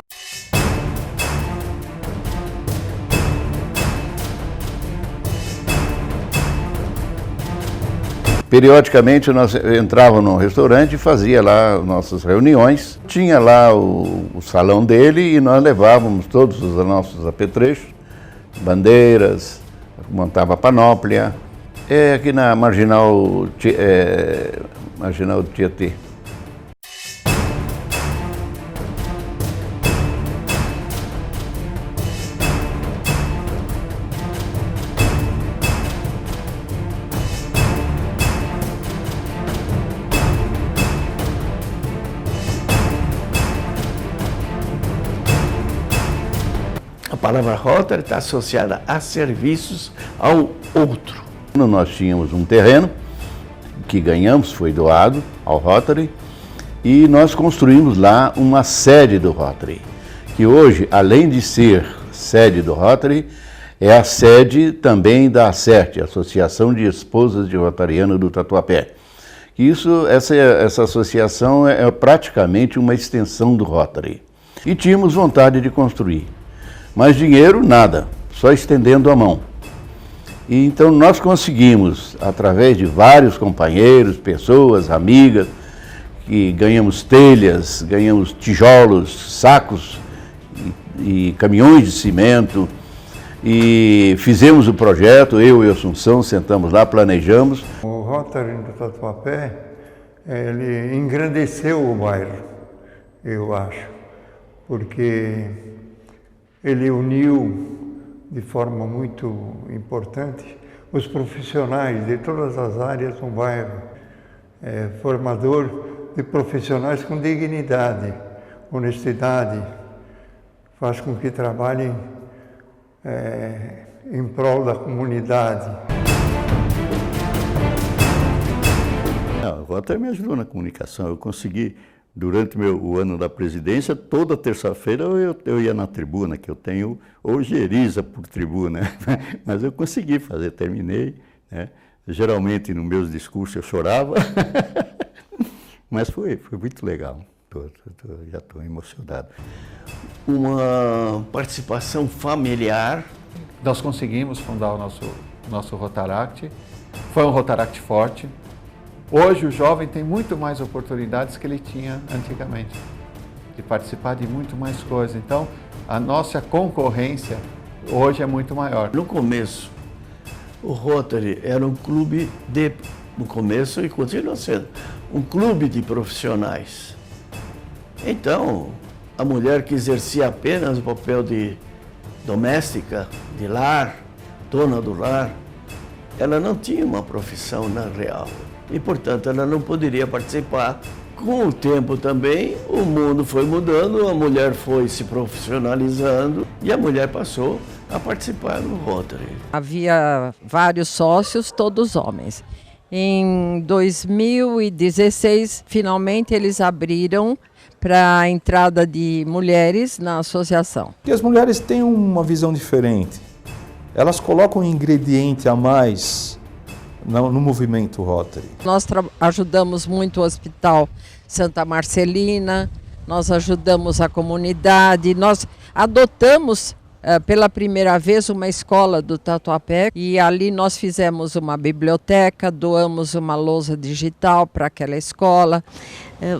Periodicamente nós entrávamos num restaurante e fazia lá nossas reuniões. Tinha lá o salão dele e nós levávamos todos os nossos apetrechos, bandeiras, montava a panóplia. É aqui na Marginal Tietê. A palavra Rotary está associada a serviços ao outro. Nós tínhamos um terreno que ganhamos, foi doado ao Rotary, e nós construímos lá uma sede do Rotary, que hoje, além de ser sede do Rotary, é a sede também da ASERT, Associação de Esposas de Rotariano do Tatuapé. Essa associação é praticamente uma extensão do Rotary. E tínhamos vontade de construir. Mas dinheiro, nada, só estendendo a mão. E então nós conseguimos, através de vários companheiros, pessoas, amigas, que ganhamos telhas, ganhamos tijolos, sacos e caminhões de cimento, e fizemos o projeto, eu e Assunção, sentamos lá, planejamos. O Rotary do Tatuapé, ele engrandeceu o bairro, eu acho, porque ele uniu de forma muito importante os profissionais de todas as áreas do bairro, formador de profissionais com dignidade, honestidade, faz com que trabalhem em prol da comunidade. O Rotary me ajudou na comunicação. Eu consegui, durante o ano da presidência, toda terça-feira eu ia na tribuna, que eu tenho ojeriza por tribuna, mas eu consegui fazer, terminei, né? Geralmente nos meus discursos eu chorava, mas foi muito legal. Já estou emocionado. Uma participação familiar. Nós conseguimos fundar o nosso Rotaract. Foi um Rotaract forte. Hoje o jovem tem muito mais oportunidades que ele tinha antigamente. de participar de muito mais coisas. Então, a nossa concorrência hoje é muito maior. No começo, o Rotary era um clube no começo e continua sendo, um clube de profissionais. Então, a mulher que exercia apenas o papel de doméstica, de lar, dona do lar, ela não tinha uma profissão na real e, portanto, ela não poderia participar. Com o tempo também, o mundo foi mudando, a mulher foi se profissionalizando e a mulher passou a participar do Rotary. Havia vários sócios, todos homens. Em 2016, finalmente, eles abriram para a entrada de mulheres na associação. E as mulheres têm uma visão diferente. Elas colocam um ingrediente a mais no movimento Rotary. Nós ajudamos muito o Hospital Santa Marcelina, nós ajudamos a comunidade, nós adotamos pela primeira vez uma escola do Tatuapé e ali nós fizemos uma biblioteca, doamos uma lousa digital para aquela escola.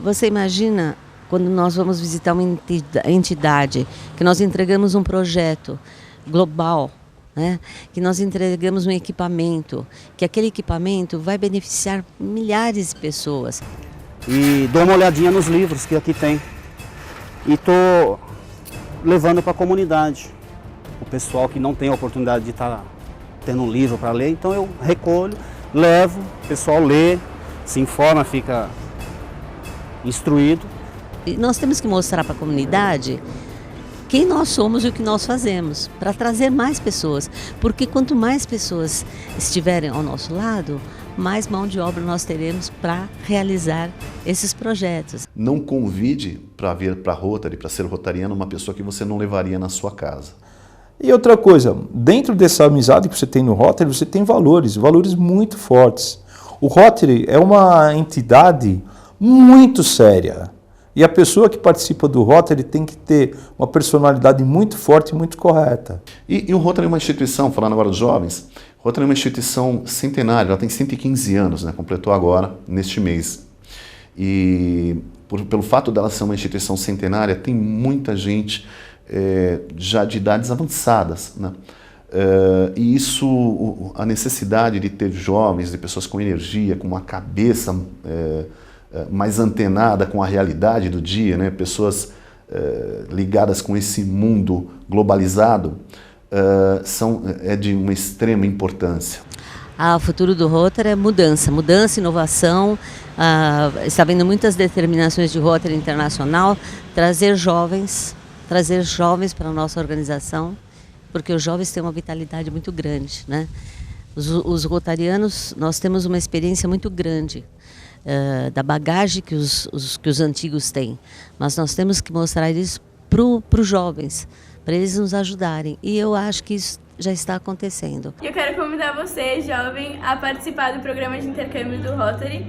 Você imagina quando nós vamos visitar uma entidade, que nós entregamos um projeto global, né? Que nós entregamos um equipamento, que aquele equipamento vai beneficiar milhares de pessoas. E dou uma olhadinha nos livros que aqui tem e estou levando para a comunidade. O pessoal que não tem a oportunidade de estar tendo um livro para ler, então eu recolho, levo, o pessoal lê, se informa, fica instruído. E nós temos que mostrar para a comunidade quem nós somos e o que nós fazemos, para trazer mais pessoas, porque quanto mais pessoas estiverem ao nosso lado, mais mão de obra nós teremos para realizar esses projetos. Não convide para vir para a Rotary, para ser rotariano, uma pessoa que você não levaria na sua casa. E outra coisa, dentro dessa amizade que você tem no Rotary, você tem valores muito fortes. O Rotary é uma entidade muito séria. E a pessoa que participa do Rotary tem que ter uma personalidade muito forte e muito correta. E o Rotary é uma instituição, falando agora dos jovens, o Rotary é uma instituição centenária, ela tem 115 anos, né, completou agora, neste mês. E pelo fato dela ser uma instituição centenária, tem muita gente já de idades avançadas, né? E isso, a necessidade de ter jovens, de pessoas com energia, com uma cabeça mais antenada com a realidade do dia, né? Pessoas ligadas com esse mundo globalizado, é de uma extrema importância. O futuro do Rotary é mudança, inovação. Está havendo muitas determinações de Rotary Internacional, trazer jovens para a nossa organização, porque os jovens têm uma vitalidade muito grande, né? Os rotarianos, nós temos uma experiência muito grande da bagagem que os antigos têm, mas nós temos que mostrar isso para os jovens, para eles nos ajudarem, e eu acho que isso já está acontecendo. Eu quero convidar você, jovem, a participar do programa de intercâmbio do Rotary.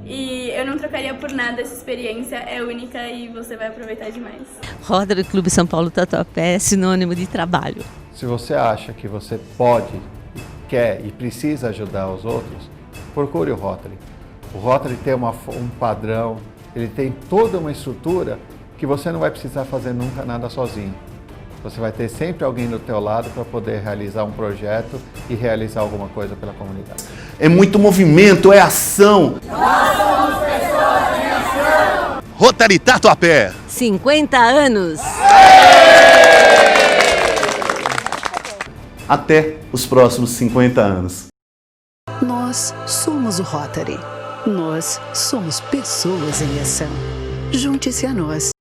E eu não trocaria por nada, essa experiência é única e você vai aproveitar demais. Rotary Clube São Paulo Tatuapé é sinônimo de trabalho. Se você acha que você pode, quer e precisa ajudar os outros, procure o Rotary. O Rotary tem um padrão, ele tem toda uma estrutura que você não vai precisar fazer nunca nada sozinho. Você vai ter sempre alguém do teu lado para poder realizar um projeto e realizar alguma coisa pela comunidade. É muito movimento, é ação. Nós somos pessoas em ação. Rotary Tatuapé. 50 anos. Até os próximos 50 anos. Nós somos o Rotary. Nós somos pessoas em ação. Junte-se a nós.